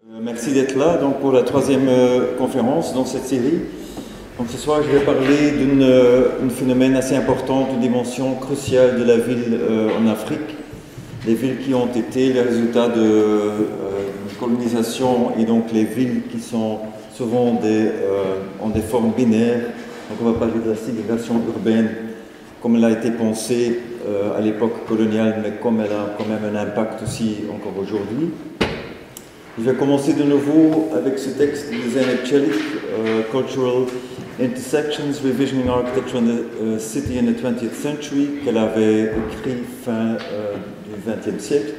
Merci d'être là donc, pour la troisième conférence dans cette série. Donc, ce soir, je vais parler d'un phénomène assez important, une dimension cruciale de la ville en Afrique. Les villes qui ont été les résultats de colonisation et donc les villes qui sont souvent en des formes binaires. Donc, on va parler de la ségrégation urbaine comme elle a été pensée à l'époque coloniale, mais comme elle a quand même un impact aussi encore aujourd'hui. Je vais commencer de nouveau avec ce texte de Zeynep Çelik, Cultural Intersections, Revisioning Architecture in the City in the 20th Century, qu'elle avait écrit fin du XXe siècle,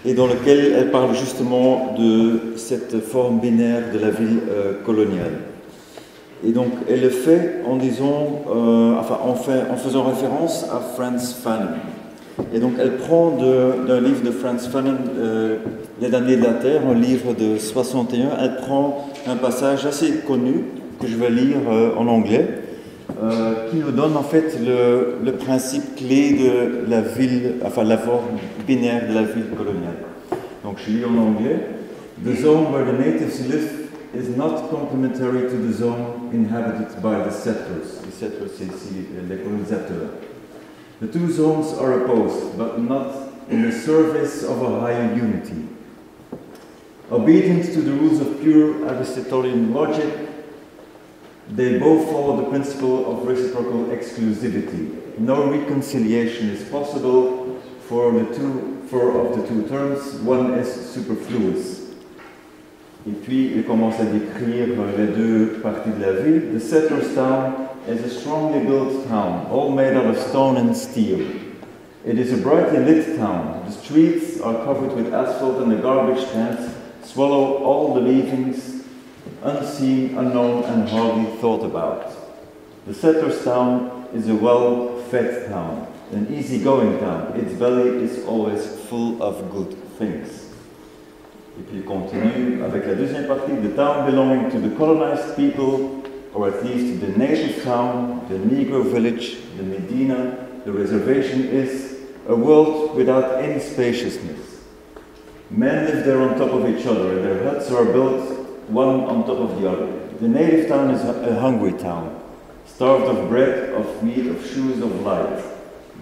et dans lequel elle parle justement de cette forme binaire de la ville coloniale. Et donc, elle le fait en disant, en faisant référence à Frantz Fanon. Et donc, elle prend d'un livre de Frantz Fanon, Les damnés de la Terre, un livre de 61, elle prend un passage assez connu, que je vais lire en anglais, qui nous donne en fait le principe clé de la ville, enfin la forme binaire de la ville coloniale. Donc, je lis en anglais. The zone where the natives live is not complementary to the zone inhabited by the settlers. Les settlers, c'est ici les colonisateurs. The two zones are opposed, but not in the service of a higher unity. Obedient to the rules of pure Aristotelian logic, they both follow the principle of reciprocal exclusivity. No reconciliation is possible for of the two terms, one is superfluous. Et puis, il commence à décrire les deux parties de la ville. The settler's town is a strongly built town, all made out of stone and steel. It is a brightly lit town. The streets are covered with asphalt and the garbage cans swallow all the leavings, unseen, unknown, and hardly thought about. The settler's town is a well-fed town, an easy-going town. Its belly is always full of good things. Et puis il continue avec la deuxième partie. The town belonging to the colonized people, or at least the native town, the Negro village, the Medina, the reservation is a world without any spaciousness. Men live there on top of each other, and their huts are built one on top of the other. The native town is a hungry town, starved of bread, of meat, of shoes, of light.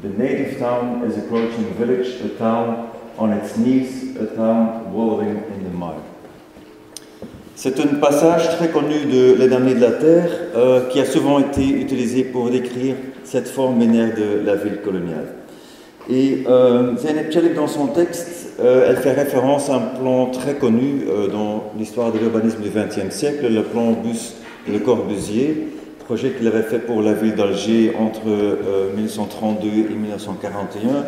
The native town is approaching a village, a town on its knees, a town wallowing in the mud. C'est un passage très connu de Les damnés de la Terre qui a souvent été utilisé pour décrire cette forme binaire de la ville coloniale. Et Zeynep Çelik, dans son texte, elle fait référence à un plan très connu dans l'histoire de l'urbanisme du XXe siècle, le plan Bus de Le Corbusier, projet qu'il avait fait pour la ville d'Alger entre 1932 et 1941,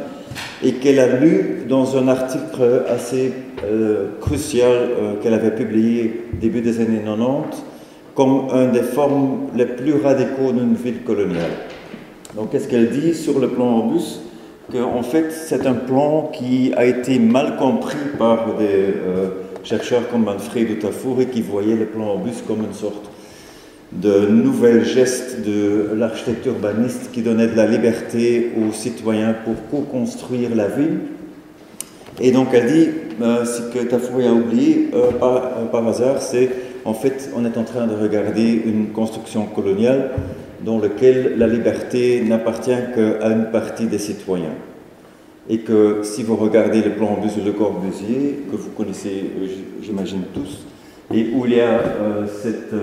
et qu'elle a lu dans un article assez crucial qu'elle avait publié début des années 90 comme une des formes les plus radicaux d'une ville coloniale. Donc, qu'est-ce qu'elle dit sur le plan Orbus? Qu'en fait, c'est un plan qui a été mal compris par des chercheurs comme Manfred Otafour qui voyaient le plan Orbus comme une sorte de nouvel geste de l'architecte urbaniste qui donnait de la liberté aux citoyens pour co-construire la ville. Et donc elle dit, ce que Tafour a oublié par hasard, c'est en fait on est en train de regarder une construction coloniale dans laquelle la liberté n'appartient qu'à une partie des citoyens. Et que si vous regardez le plan de Le Corbusier, que vous connaissez j'imagine tous, et où il y a cette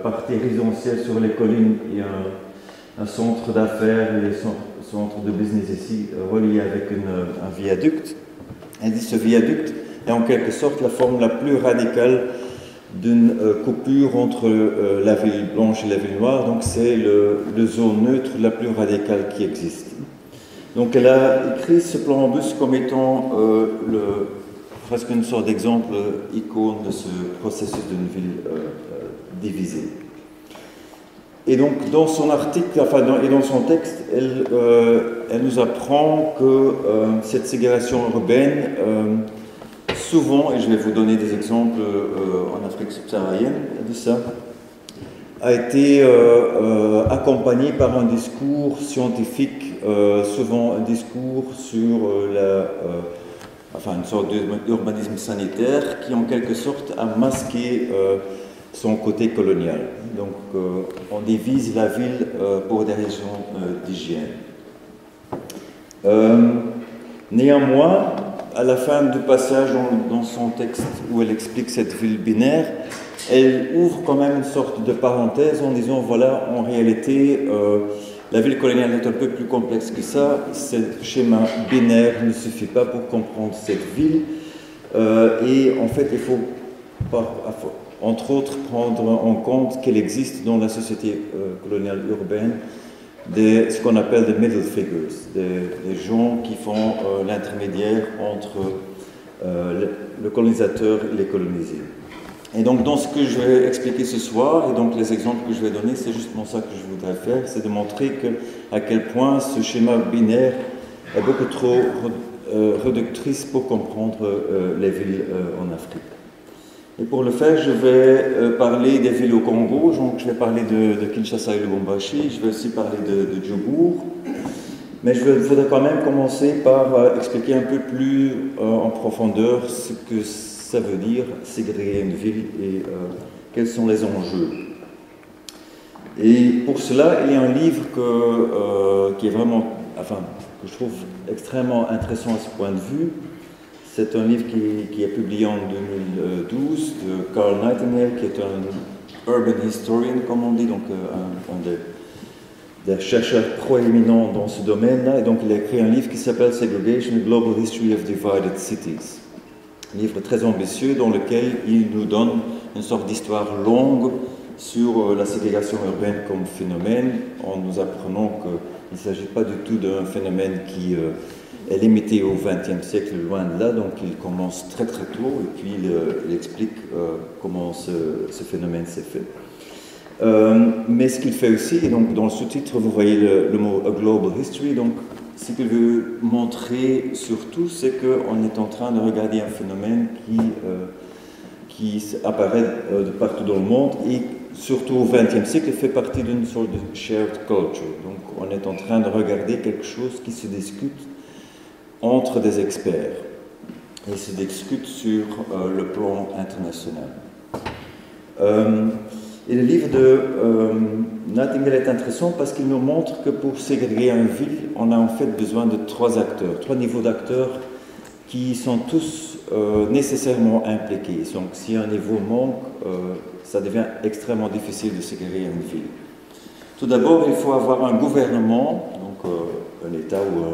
partie résidentielle sur les collines, il y a un centre d'affaires et un centre de business ici relié avec un viaduc. Elle dit ce viaduc est en quelque sorte la forme la plus radicale d'une coupure entre la ville blanche et la ville noire, donc c'est le zone neutre la plus radicale qui existe. Donc elle a écrit ce plan en bus comme étant presque une sorte d'exemple icône de ce processus d'une ville divisée. Et donc dans son article, et dans son texte, elle nous apprend que cette ségrégation urbaine, souvent, et je vais vous donner des exemples en Afrique subsaharienne de ça, a été accompagnée par un discours scientifique, souvent un discours sur enfin une sorte d'urbanisme sanitaire qui en quelque sorte a masqué son côté colonial. Donc on divise la ville pour des raisons d'hygiène. Néanmoins, à la fin du passage dans son texte où elle explique cette ville binaire, elle ouvre quand même une sorte de parenthèse en disant, voilà, en réalité, la ville coloniale est un peu plus complexe que ça. Ce schéma binaire ne suffit pas pour comprendre cette ville. Et en fait, il faut, entre autres, prendre en compte qu'il existe dans la société coloniale urbaine ce qu'on appelle des middle figures, des gens qui font l'intermédiaire entre le colonisateur et les colonisés. Et donc, dans ce que je vais expliquer ce soir, et donc les exemples que je vais donner, c'est justement ça que je voudrais faire, c'est de montrer à quel point ce schéma binaire est beaucoup trop réductrice pour comprendre les villes en Afrique. Et pour le faire, je vais parler des villes au Congo, donc je vais parler de Kinshasa et Lubumbashi, je vais aussi parler de Djobour, mais je voudrais quand même commencer par expliquer un peu plus en profondeur ce que ça veut dire ségréguer une ville et quels sont les enjeux. Et pour cela, il y a un livre qui est vraiment, que je trouve extrêmement intéressant à ce point de vue. C'est un livre qui est publié en 2012 de Carl Nightingale, qui est un urban historian, comme on dit, donc un des chercheurs proéminents dans ce domaine-là. Et donc il a écrit un livre qui s'appelle Segregation, A Global History of Divided Cities. Un livre très ambitieux dans lequel il nous donne une sorte d'histoire longue sur la ségrégation urbaine comme phénomène, en nous apprenant qu'il ne s'agit pas du tout d'un phénomène qui est limité au XXe siècle, loin de là, donc il commence très très tôt, et puis il explique comment ce phénomène s'est fait. Mais ce qu'il fait aussi, et donc dans le sous-titre vous voyez le mot A Global History, donc ce qu'il veut montrer surtout, c'est qu'on est en train de regarder un phénomène qui apparaît de partout dans le monde et surtout au XXe siècle fait partie d'une sorte de shared culture. Donc on est en train de regarder quelque chose qui se discute entre des experts et se discute sur le plan international. Et le livre de Nightingale est intéressant parce qu'il nous montre que pour ségréguer une ville, on a en fait besoin de trois niveaux d'acteurs qui sont tous nécessairement impliqués. Donc si un niveau manque, ça devient extrêmement difficile de ségréguer une ville. Tout d'abord, il faut avoir un gouvernement, donc un État ou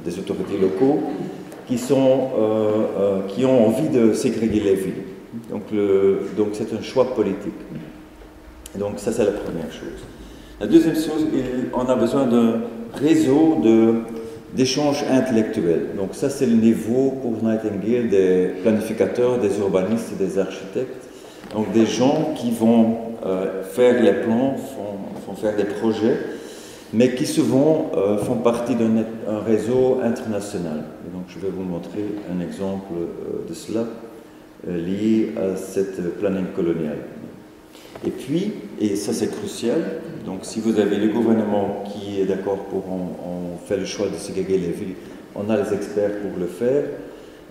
des autorités locaux, qui ont envie de ségréguer les villes. Donc c'est un choix politique. Donc ça, c'est la première chose. La deuxième chose, on a besoin d'un réseau d'échanges intellectuels. Donc ça, c'est le niveau pour Nightingale des planificateurs, des urbanistes et des architectes. Donc des gens qui vont faire les plans, font faire des projets, mais qui souvent font partie d'un réseau international. Et donc je vais vous montrer un exemple de cela lié à cette planning coloniale. Et puis, et ça c'est crucial, donc si vous avez le gouvernement qui est d'accord pour on fait le choix de ségréguer les villes, on a les experts pour le faire,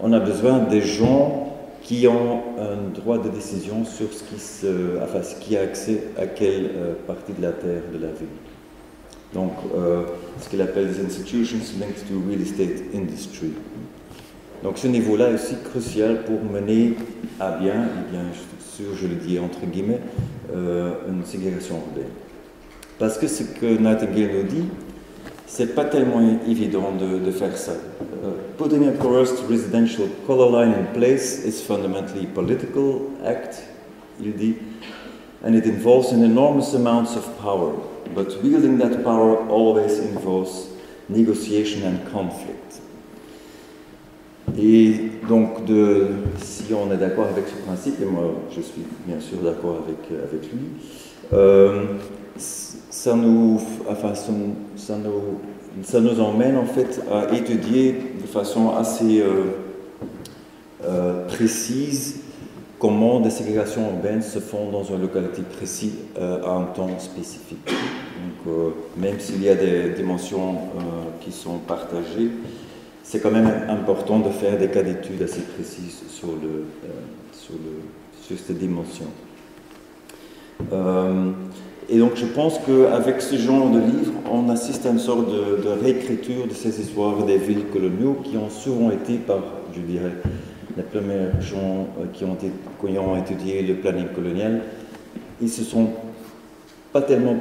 on a besoin des gens qui ont un droit de décision sur ce qui a accès à quelle partie de la terre de la ville. Donc, ce qu'il appelle les institutions linked to real estate industry. Donc ce niveau-là est aussi crucial pour mener à bien, et bien sûr je le dis entre guillemets, une ségrégation urbaine. Parce que ce que Nightingale nous dit, c'est pas tellement évident de faire ça. Putting a coerced residential color line in place is fundamentally a political act, il dit, and it involves an enormous amounts of power. But wielding that power always involves negotiation and conflict. Et donc, si on est d'accord avec ce principe, et moi je suis bien sûr d'accord avec lui, ça nous emmène en fait à étudier de façon assez précise comment des ségrégations urbaines se font dans une localité précise à un temps spécifique. Donc, même s'il y a des dimensions qui sont partagées, c'est quand même important de faire des cas d'études assez précis sur cette dimension. Et donc je pense qu'avec ce genre de livre, on assiste à une sorte de réécriture de ces histoires des villes coloniaux qui ont souvent été par, je dirais, les premiers gens qui ont étudié le planning colonial. Ils se sont pas tellement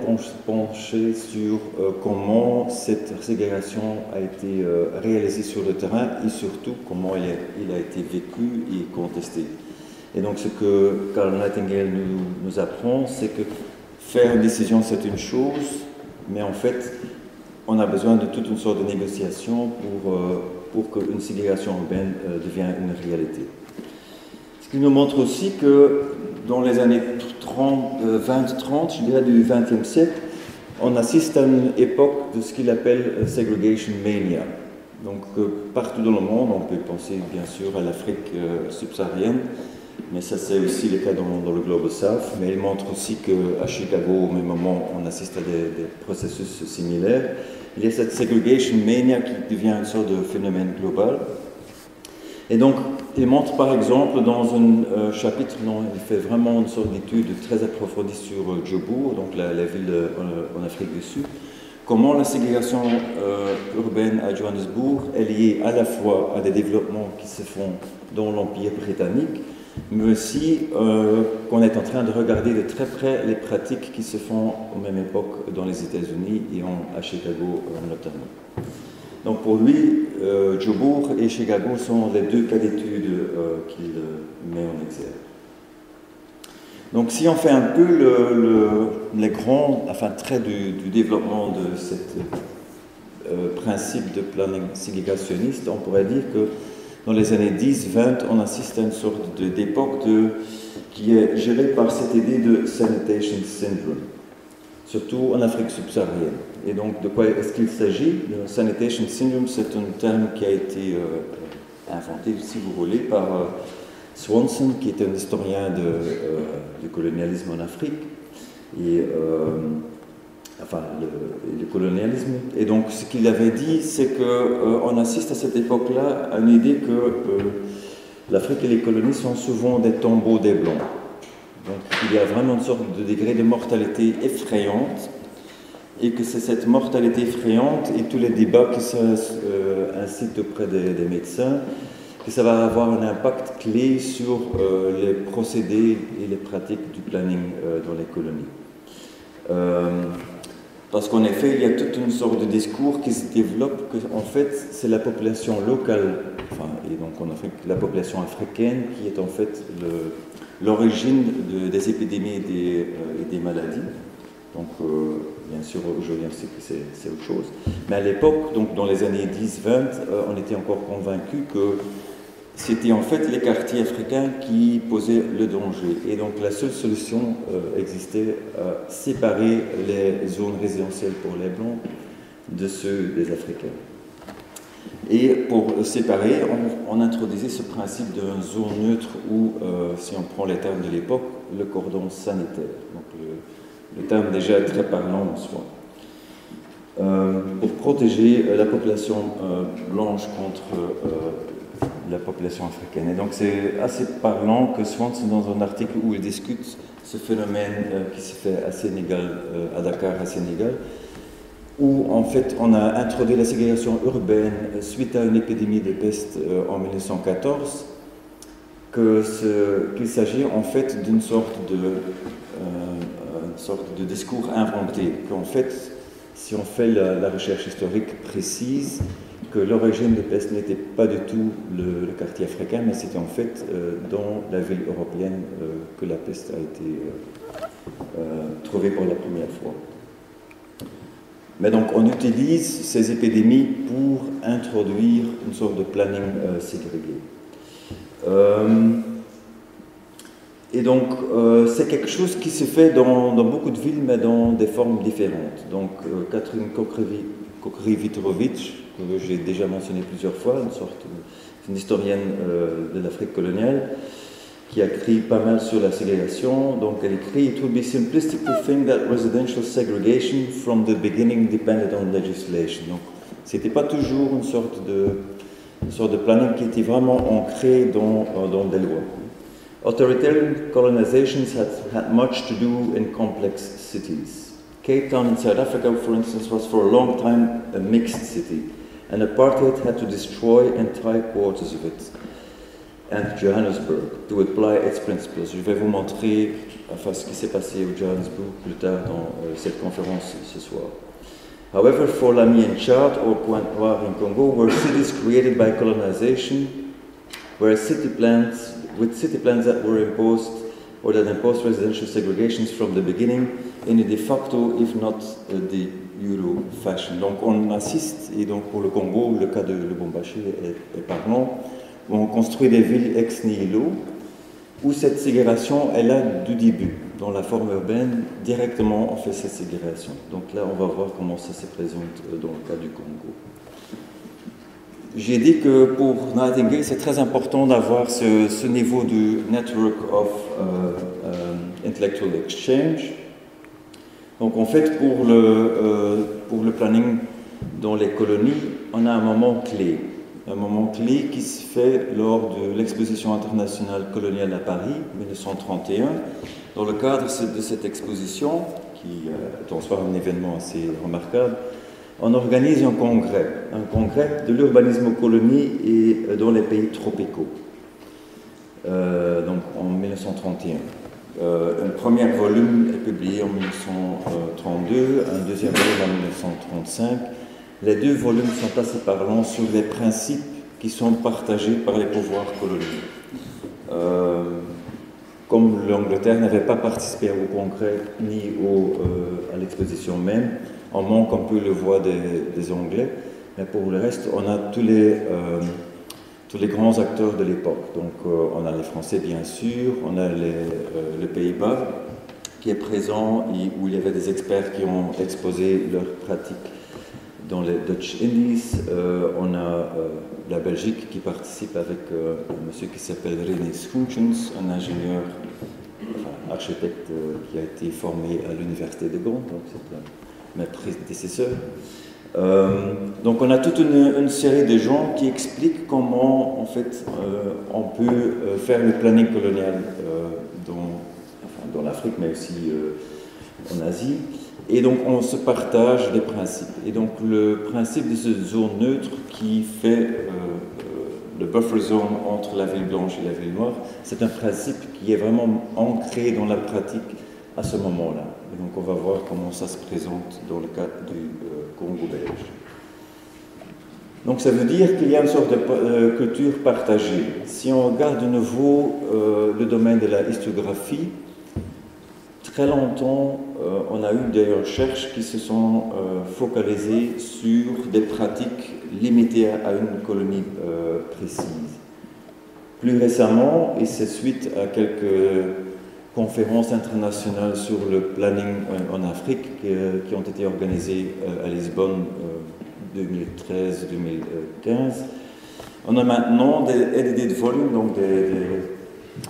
penchés sur comment cette ségrégation a été réalisée sur le terrain et surtout comment il a été vécu et contesté. Et donc ce que Karl Nightingale nous apprend, c'est que faire une décision, c'est une chose, mais en fait, on a besoin de toute une sorte de négociation pour qu'une ségrégation urbaine devienne une réalité. Ce qui nous montre aussi que dans les années 20-30, je dirais du XXe siècle, on assiste à une époque de ce qu'il appelle segregation mania. Donc partout dans le monde, on peut penser bien sûr à l'Afrique subsaharienne, mais ça c'est aussi le cas dans le Global South, mais il montre aussi qu'à Chicago, au même moment, on assiste à des processus similaires. Il y a cette segregation mania qui devient une sorte de phénomène global. Et donc, il montre par exemple dans un chapitre, il fait vraiment une sorte d'étude très approfondie sur Djobour, donc la ville en Afrique du Sud, comment la ségrégation urbaine à Johannesburg est liée à la fois à des développements qui se font dans l'Empire britannique, mais aussi qu'on est en train de regarder de très près les pratiques qui se font aux mêmes époques dans les États-Unis et à Chicago notamment. Donc pour lui, Djobour et Chicago sont les deux cas d'études qu'il met en exergue. Donc si on fait un peu les grands traits du développement de ce principe de planning ségrégationniste, on pourrait dire que dans les années 10-20, on assiste à une sorte d'époque qui est gérée par cette idée de sanitation syndrome, surtout en Afrique subsaharienne. Et donc, de quoi est-ce qu'il s'agit? Le sanitation syndrome, c'est un terme qui a été inventé, si vous voulez, par Swanson, qui est un historien du colonialisme en Afrique, et le colonialisme. Et donc, ce qu'il avait dit, c'est qu'on assiste à cette époque-là à une idée que l'Afrique et les colonies sont souvent des tombeaux des Blancs. Donc, il y a vraiment une sorte de degré de mortalité effrayante, et que c'est cette mortalité effrayante et tous les débats qui incitent auprès des médecins, que ça va avoir un impact clé sur les procédés et les pratiques du planning dans les colonies. Parce qu'en effet, il y a toute une sorte de discours qui se développe, que en fait, c'est la population locale, et donc en Afrique, la population africaine, qui est en fait l'origine des épidémies et des maladies. Donc, bien sûr, aujourd'hui, on sait que c'est autre chose. Mais à l'époque, donc dans les années 10-20, on était encore convaincus que c'était en fait les quartiers africains qui posaient le danger. Et donc, la seule solution existait à séparer les zones résidentielles pour les Blancs de ceux des Africains. Et pour séparer, on introduisait ce principe d'une zone neutre où, si on prend les termes de l'époque, le cordon sanitaire. Donc, le terme déjà est très parlant en soi. Pour protéger la population blanche contre la population africaine. Et donc c'est assez parlant que Swanson, dans un article où il discute ce phénomène qui se fait à Sénégal, à Dakar, à Sénégal, où en fait on a introduit la ségrégation urbaine suite à une épidémie de peste en 1914, qu'il s'agit en fait d'une sorte de discours inventé, qu'en fait, si on fait la recherche historique précise, que l'origine de peste n'était pas du tout le quartier africain, mais c'était en fait dans la ville européenne que la peste a été trouvée pour la première fois. Mais donc on utilise ces épidémies pour introduire une sorte de planning ségrégé. Et donc, c'est quelque chose qui se fait dans beaucoup de villes, mais dans des formes différentes. Donc, Catherine Kokrivitrovich, que j'ai déjà mentionné plusieurs fois, une historienne de l'Afrique coloniale, qui a écrit pas mal sur la ségrégation. Donc, elle écrit « It would be simplistic to think that residential segregation from the beginning depended on legislation ». Donc, c'était pas toujours une sorte une sorte de planning qui était vraiment ancré dans des lois. Authoritarian colonizations had much to do in complex cities. Cape Town in South Africa, for instance, was for a long time a mixed city, and apartheid had to destroy entire quarters of it, and Johannesburg, to apply its principles. Je vais vous montrer ce qui s'est passé au Johannesburg plus tard dans cette conférence ce soir. However, for Lamy and Tchad or Pointe-Noire in Congo were cities created by colonization, where city plans that were imposed or that imposed residential segregations from the beginning in a de facto, if not de Euro fashion. Donc on assiste, et donc pour le Congo, le cas de Lubumbashi est parlant, où on construit des villes ex nihilo, où cette ségrégation est là du début. Dans la forme urbaine, directement on fait cette ségrégation. Donc là on va voir comment ça se présente dans le cas du Congo. J'ai dit que pour Nightingale, c'est très important d'avoir ce niveau de Network of Intellectual Exchange. Donc en fait, pour le planning dans les colonies, on a un moment clé qui se fait lors de l'exposition internationale coloniale à Paris, 1931. Dans le cadre de cette exposition, qui est en soi un événement assez remarquable, on organise un congrès de l'urbanisme aux colonies et dans les pays tropicaux, donc en 1931. Un premier volume est publié en 1932, un deuxième volume en 1935. Les deux volumes sont assez parlants sur les principes qui sont partagés par les pouvoirs coloniaux. Comme l'Angleterre n'avait pas participé au congrès ni à l'exposition même, on manque un peu le voix des Anglais, mais pour le reste, on a tous les grands acteurs de l'époque. Donc on a les Français bien sûr, on a les Pays-Bas qui est présent, où il y avait des experts qui ont exposé leurs pratiques dans les Dutch Indies. On a la Belgique qui participe avec un monsieur qui s'appelle René Schoentjens, un ingénieur, architecte qui a été formé à l'université de Gand, donc c'est mes prédécesseurs. Donc on a toute une série de gens qui expliquent comment en fait on peut faire le planning colonial dans l'Afrique, mais aussi en Asie. Et donc on se partage des principes. Et donc le principe de cette zone neutre qui fait le buffer zone entre la ville blanche et la ville noire, c'est un principe qui est vraiment ancré dans la pratique à ce moment-là. Et donc on va voir comment ça se présente dans le cas du Congo belge. Donc ça veut dire qu'il y a une sorte de culture partagée. Si on regarde de nouveau le domaine de la historiographie, très longtemps on a eu des recherches qui se sont focalisées sur des pratiques limitées à une colonie précise. Plus récemment, et c'est suite à quelques conférences internationales sur le planning en Afrique qui ont été organisées à Lisbonne 2013-2015. On a maintenant des edited volumes, donc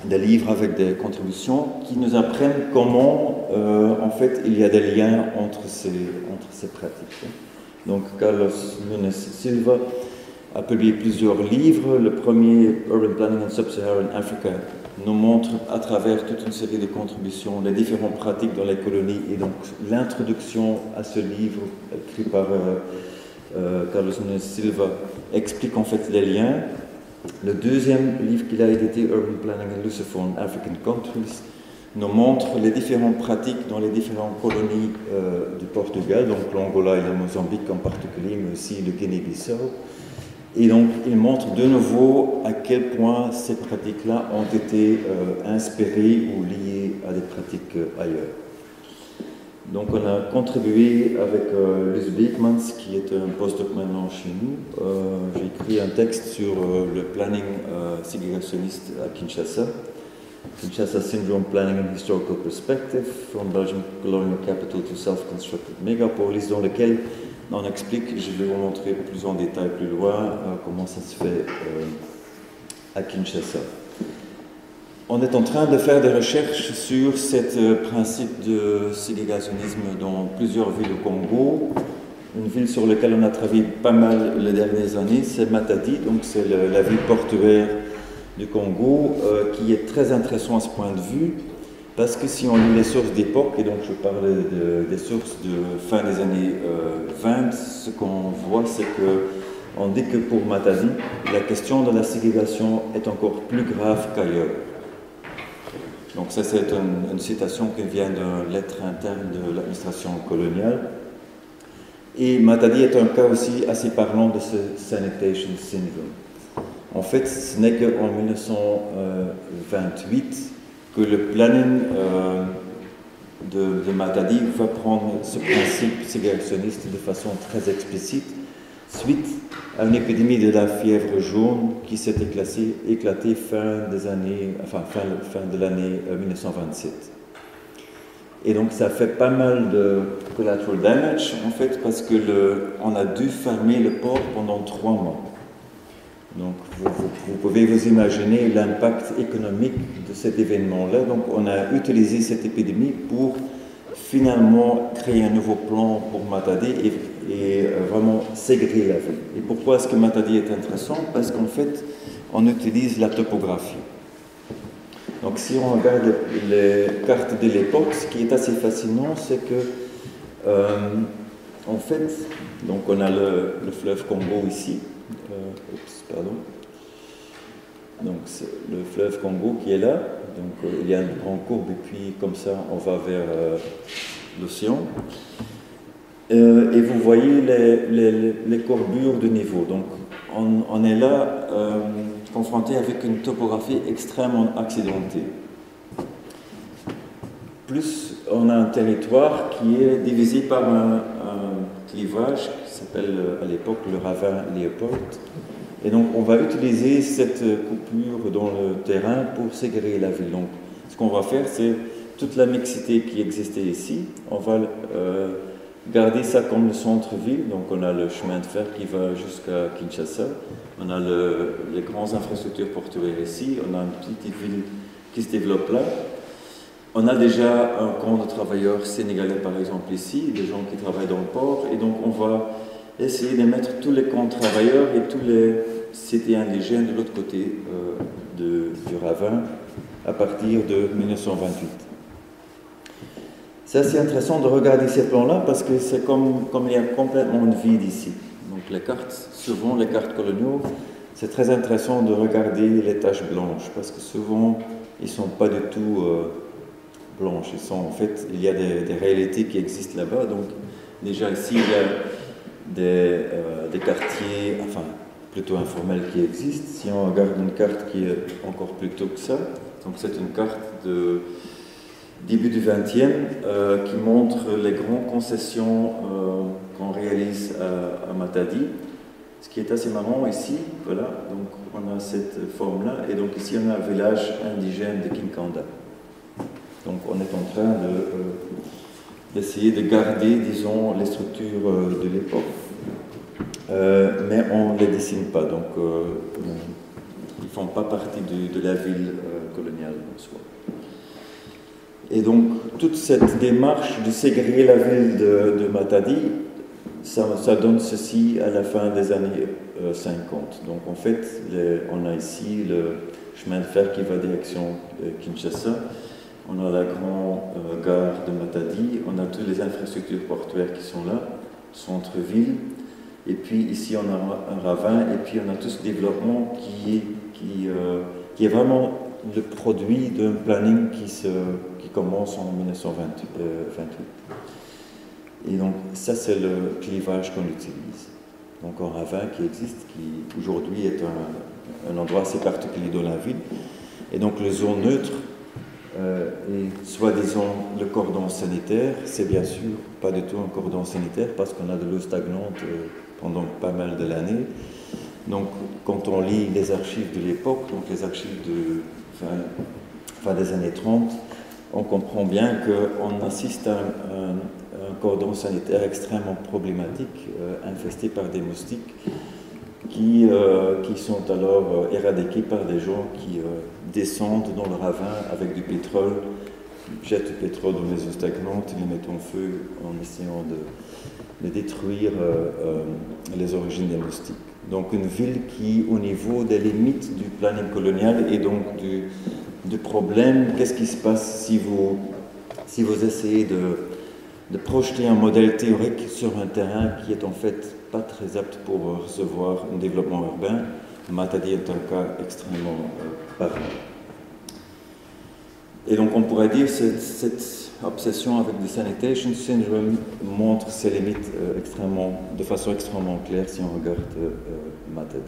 des livres avec des contributions qui nous apprennent comment, en fait, il y a des liens entre ces pratiques. Donc Carlos Nunes Silva a publié plusieurs livres. Le premier, Urban Planning in Sub-Saharan Africa, nous montre à travers toute une série de contributions les différentes pratiques dans les colonies, et donc l'introduction à ce livre écrit par Carlos Nunes Silva explique en fait les liens. Le deuxième livre qu'il a édité, Urban Planning in Lusophone African Countries, nous montre les différentes pratiques dans les différentes colonies du Portugal, donc l'Angola et le Mozambique en particulier, mais aussi le Guinée-Bissau. Et donc, il montre de nouveau à quel point ces pratiques-là ont été inspirées ou liées à des pratiques ailleurs. Donc, on a contribué avec Luz Beekmans, qui est un postdoc maintenant chez nous. J'ai écrit un texte sur le planning ségrégationniste à Kinshasa. Kinshasa Syndrome Planning and Historical Perspective, from Belgian Colonial Capital to Self-Constructed Megapolis, dans lequel on explique, je vais vous montrer plus en détail plus loin, comment ça se fait à Kinshasa. On est en train de faire des recherches sur ce principe de ségrégationnisme dans plusieurs villes au Congo. une ville sur laquelle on a travaillé pas mal les dernières années, c'est Matadi, donc c'est la ville portuaire du Congo, qui est très intéressant à ce point de vue, parce que si on lit les sources d'époque, et donc je parlais des sources de fin des années 20, ce qu'on voit, c'est qu'on dit que pour Matadi, la question de la ségrégation est encore plus grave qu'ailleurs. Donc ça, c'est une citation qui vient d'une lettre interne de l'administration coloniale. Et Matadi est un cas aussi assez parlant de ce sanitation syndrome. En fait, ce n'est qu'en 1928 que le planning de Matadi va prendre ce principe ségrégationniste de façon très explicite, suite à une épidémie de la fièvre jaune qui s'est éclatée fin de l'année 1927. Et donc ça fait pas mal de collateral damage en fait, parce que on a dû fermer le port pendant 3 mois. Donc vous pouvez vous imaginer l'impact économique de cet événement-là. Donc on a utilisé cette épidémie pour finalement créer un nouveau plan pour Matadi et vraiment ségréger la ville. Et pourquoi est-ce que Matadi est intéressant? Parce qu'en fait, on utilise la topographie. Donc si on regarde les cartes de l'époque, ce qui est assez fascinant, c'est que en fait, donc on a le fleuve Congo ici. Donc c'est le fleuve Congo qui est là. Donc il y a une grande courbe et puis comme ça on va vers l'océan. Et vous voyez les courbures de niveau. Donc on est là confronté avec une topographie extrêmement accidentée. Plus on a un territoire qui est divisé par un clivage qui s'appelle à l'époque le ravin Léopold. Et donc on va utiliser cette coupure dans le terrain pour ségréger la ville. Donc ce qu'on va faire, c'est toute la mixité qui existait ici, on va garder ça comme le centre-ville. Donc on a le chemin de fer qui va jusqu'à Kinshasa, on a les grandes infrastructures portuaires ici, on a une petite ville qui se développe là. On a déjà un camp de travailleurs sénégalais par exemple ici, des gens qui travaillent dans le port, et donc on va essayer de mettre tous les camps de travailleurs et tous les cités indigènes de l'autre côté du ravin à partir de 1928. C'est assez intéressant de regarder ces plans-là parce que c'est comme il y a complètement de vide ici. Donc les cartes, souvent les cartes coloniaux, c'est très intéressant de regarder les taches blanches parce que souvent ils ne sont pas du tout blanches. En fait, il y a des réalités qui existent là-bas. Donc déjà ici, il y a des quartiers, enfin plutôt informels qui existent. Si on regarde une carte qui est encore plus tôt que ça, donc c'est une carte de début du 20e qui montre les grandes concessions qu'on réalise à Matadi. Ce qui est assez marrant ici, voilà, donc on a cette forme-là, et donc ici on a un village indigène de Kinkanda. Donc on est en train d'essayer de garder, disons, les structures de l'époque, mais on ne les dessine pas, donc ils ne font pas partie de la ville coloniale en soi. Et donc toute cette démarche de ségréger la ville de Matadi, ça donne ceci à la fin des années 50. Donc en fait, on a ici le chemin de fer qui va direction Kinshasa, on a la grande gare de Matadi, on a toutes les infrastructures portuaires qui sont là, centre-ville, et puis ici on a un ravin, et puis on a tout ce développement qui est vraiment le produit d'un planning qui commence en 1928. Et donc ça c'est le clivage qu'on utilise. Donc un ravin qui existe, qui aujourd'hui est un endroit assez particulier dans la ville. Et donc le zone neutre est soi-disant le cordon sanitaire. C'est bien sûr pas du tout un cordon sanitaire parce qu'on a de l'eau stagnante pendant pas mal de l'année. Donc quand on lit les archives de l'époque, donc les archives de fin des années 30, on comprend bien qu'on assiste à un cordon sanitaire extrêmement problématique, infesté par des moustiques qui sont alors éradiqués par des gens qui descendent dans le ravin avec du pétrole, jettent du pétrole dans les eaux stagnantes, ils les mettent en feu en essayant de détruire les origines linguistiques. Donc une ville qui, au niveau des limites du planning colonial et donc du problème, qu'est-ce qui se passe si vous essayez de projeter un modèle théorique sur un terrain qui est en fait pas très apte pour recevoir un développement urbain. Matadi est un cas extrêmement parlant. Et donc on pourrait dire que cette obsession avec le sanitation syndrome montre ses limites de façon extrêmement claire si on regarde Matadi.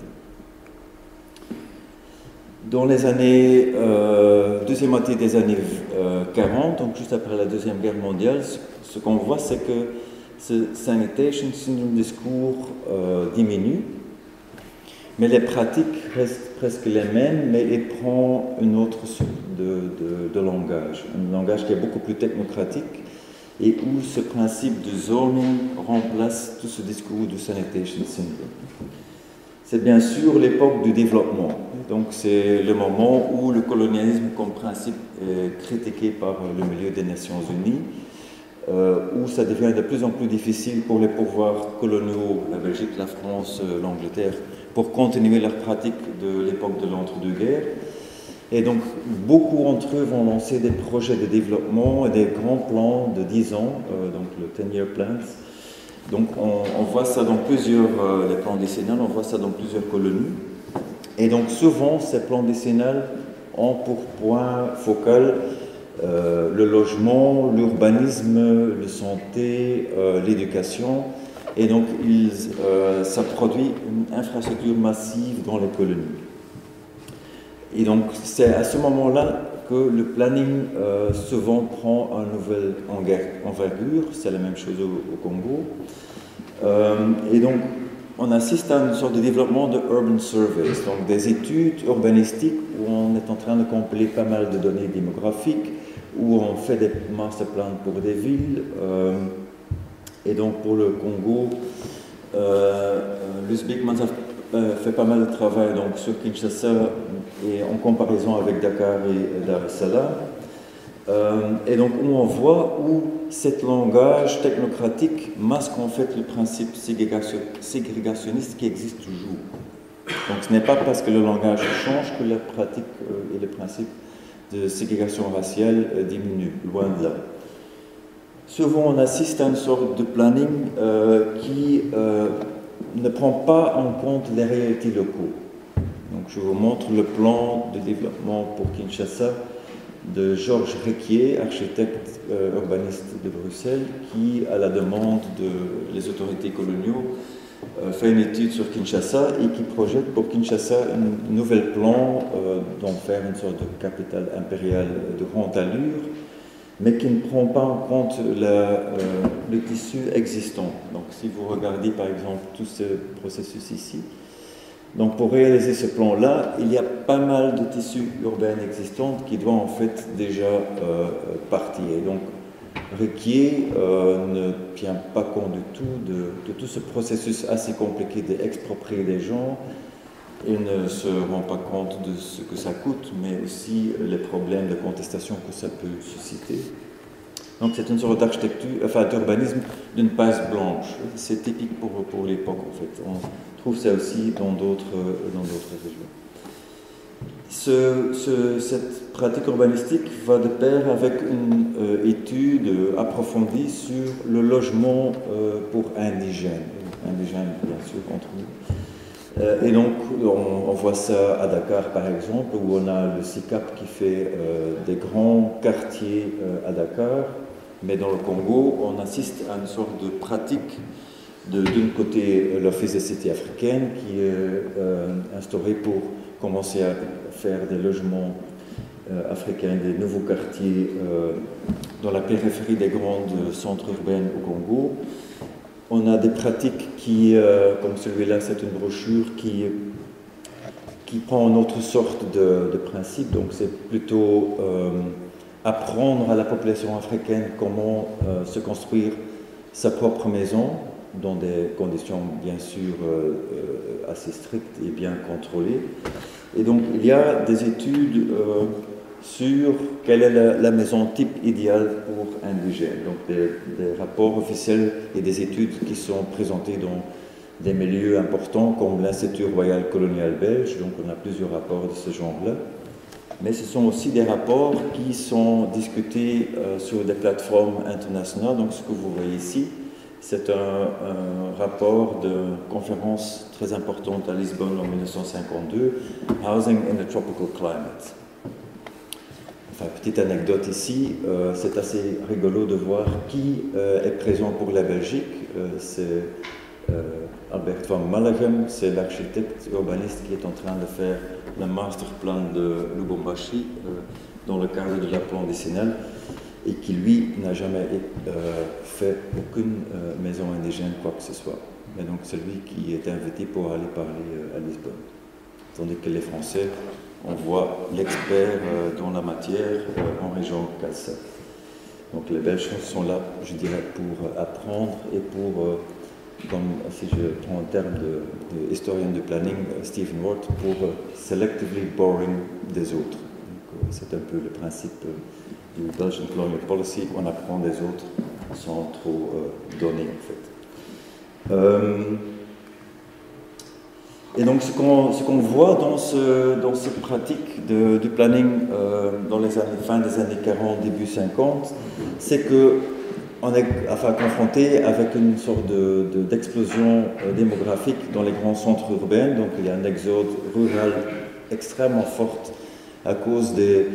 Dans les années, deuxième moitié des années 40, donc juste après la Deuxième Guerre mondiale, ce qu'on voit, c'est que ce sanitation syndrome discours diminue, mais les pratiques restent presque les mêmes, mais il prend une autre sorte de langage, un langage qui est beaucoup plus technocratique et où ce principe de zoning remplace tout ce discours du sanitation syndrome. C'est bien sûr l'époque du développement, donc c'est le moment où le colonialisme comme principe est critiqué par le milieu des Nations Unies, où ça devient de plus en plus difficile pour les pouvoirs coloniaux, la Belgique, la France, l'Angleterre, pour continuer leur pratique de l'époque de l'entre-deux-guerres. Et donc, beaucoup d'entre eux vont lancer des projets de développement et des grands plans de 10 ans, donc le 10-year plans. Donc, on voit ça dans plusieurs, les plans décennales, on voit ça dans plusieurs colonies. Et donc, souvent, ces plans décennales ont pour point focal le logement, l'urbanisme, la santé, l'éducation. Et donc, ça produit une infrastructure massive dans les colonies. Et donc, c'est à ce moment-là que le planning souvent prend une nouvelle envergure. C'est la même chose au Congo. Et donc, on assiste à une sorte de développement de urban surveys, donc des études urbanistiques où on est en train de compiler pas mal de données démographiques, où on fait des master plans pour des villes. Et donc pour le Congo, Luce Beekmans a fait pas mal de travail donc, sur Kinshasa et en comparaison avec Dakar et Dar es Salaam. Et donc où on voit où cet langage technocratique masque en fait le principe ségrégationniste qui existe toujours. Donc ce n'est pas parce que le langage change que la pratique et le principe de ségrégation raciale diminuent, loin de là. Souvent on assiste à une sorte de planning qui ne prend pas en compte les réalités locaux. Donc je vous montre le plan de développement pour Kinshasa de Georges Requier, architecte urbaniste de Bruxelles, qui, à la demande des autorités coloniaux, fait une étude sur Kinshasa et qui projette pour Kinshasa un nouvel plan d'en faire une sorte de capitale impériale de grande allure, mais qui ne prend pas en compte le tissu existant. Donc si vous regardez par exemple tout ce processus ici, donc pour réaliser ce plan-là, il y a pas mal de tissus urbains existants qui doivent en fait déjà partir. Et donc Requier ne tient pas compte du tout de tout ce processus assez compliqué d'exproprier des gens. Il ne se rend pas compte de ce que ça coûte, mais aussi les problèmes de contestation que ça peut susciter. Donc c'est une sorte d'architecture, enfin d'urbanisme d'une page blanche. C'est typique pour l'époque en fait. On trouve ça aussi dans d'autres régions. Cette pratique urbanistique va de pair avec une étude approfondie sur le logement pour indigènes bien sûr contre nous. Et donc on voit ça à Dakar par exemple, où on a le SICAP qui fait des grands quartiers à Dakar, mais dans le Congo on assiste à une sorte de pratique d'un côté l'Office des cités africaines qui est instauré pour commencer à faire des logements africains, des nouveaux quartiers dans la périphérie des grands centres urbains au Congo. On a des pratiques qui, comme celui-là, c'est une brochure qui prend une autre sorte de principe, donc c'est plutôt apprendre à la population africaine comment se construire sa propre maison, dans des conditions bien sûr assez strictes et bien contrôlées. Et donc il y a des études sur quelle est la maison type idéale pour indigènes. Donc des rapports officiels et des études qui sont présentées dans des milieux importants comme l'Institut royal colonial belge, donc on a plusieurs rapports de ce genre-là. Mais ce sont aussi des rapports qui sont discutés sur des plateformes internationales. Donc ce que vous voyez ici, c'est un rapport de conférence très importante à Lisbonne en 1952, Housing in a Tropical Climate. Enfin, petite anecdote ici, c'est assez rigolo de voir qui est présent pour la Belgique. C'est Albert van Mallegem, c'est l'architecte urbaniste qui est en train de faire le masterplan de Lubumbashi dans le cadre de la plan décennal et qui, lui, n'a jamais fait aucune maison indigène, quoi que ce soit. Mais donc, c'est lui qui est invité pour aller parler à Lisbonne. Tandis que les Français envoient l'expert dans la matière, Henri Jean Cassel. Donc, les Belges sont là, je dirais, pour apprendre et pour, comme si je prends un terme de historien de planning, Stephen Ward, pour selectively borrowing des autres. C'est un peu le principe du Belgian Colonial Policy, on apprend des autres sans trop donner en fait. Et donc ce qu'on voit dans cette pratique du planning dans les fin des années 40, début 50, c'est qu'on est confronté avec une sorte d'explosion démographique dans les grands centres urbains. Donc il y a un exode rural extrêmement fort à cause du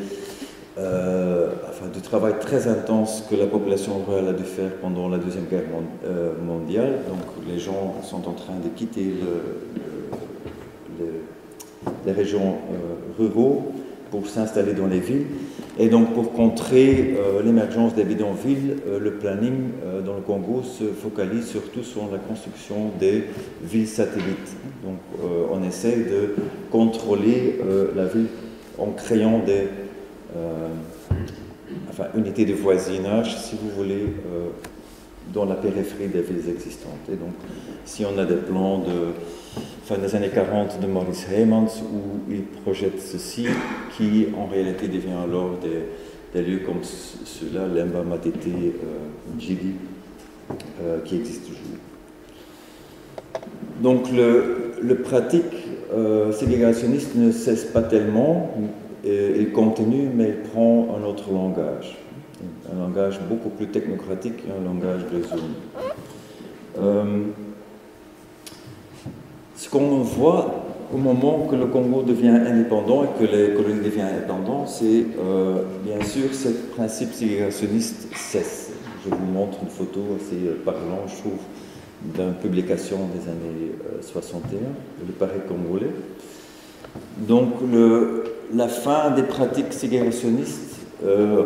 travail très intense que la population rurale a dû faire pendant la Deuxième Guerre mondiale. Donc les gens sont en train de quitter les régions ruraux pour s'installer dans les villes. Et donc pour contrer l'émergence des bidonvilles, le planning dans le Congo se focalise surtout sur la construction des villes satellites. Donc on essaie de contrôler la ville en créant des unités de voisinage, si vous voulez, dans la périphérie des villes existantes. Et donc, si on a des plans de fin des années 40 de Maurice Heymans, où il projette ceci, qui en réalité devient alors des lieux comme ceux-là, Lemba, Matete, Djidi, qui existent toujours. Donc, le pratique ségrégationniste ne cesse pas tellement. Il continue, mais il prend un autre langage. Un langage beaucoup plus technocratique, un langage de zone. Ce qu'on voit au moment que le Congo devient indépendant et que les colonies deviennent indépendantes, c'est bien sûr ce principe ségrégationniste cesse. Je vous montre une photo assez parlante, je trouve, d'une publication des années 61, le Paris congolais. Donc la fin des pratiques ségrégationnistes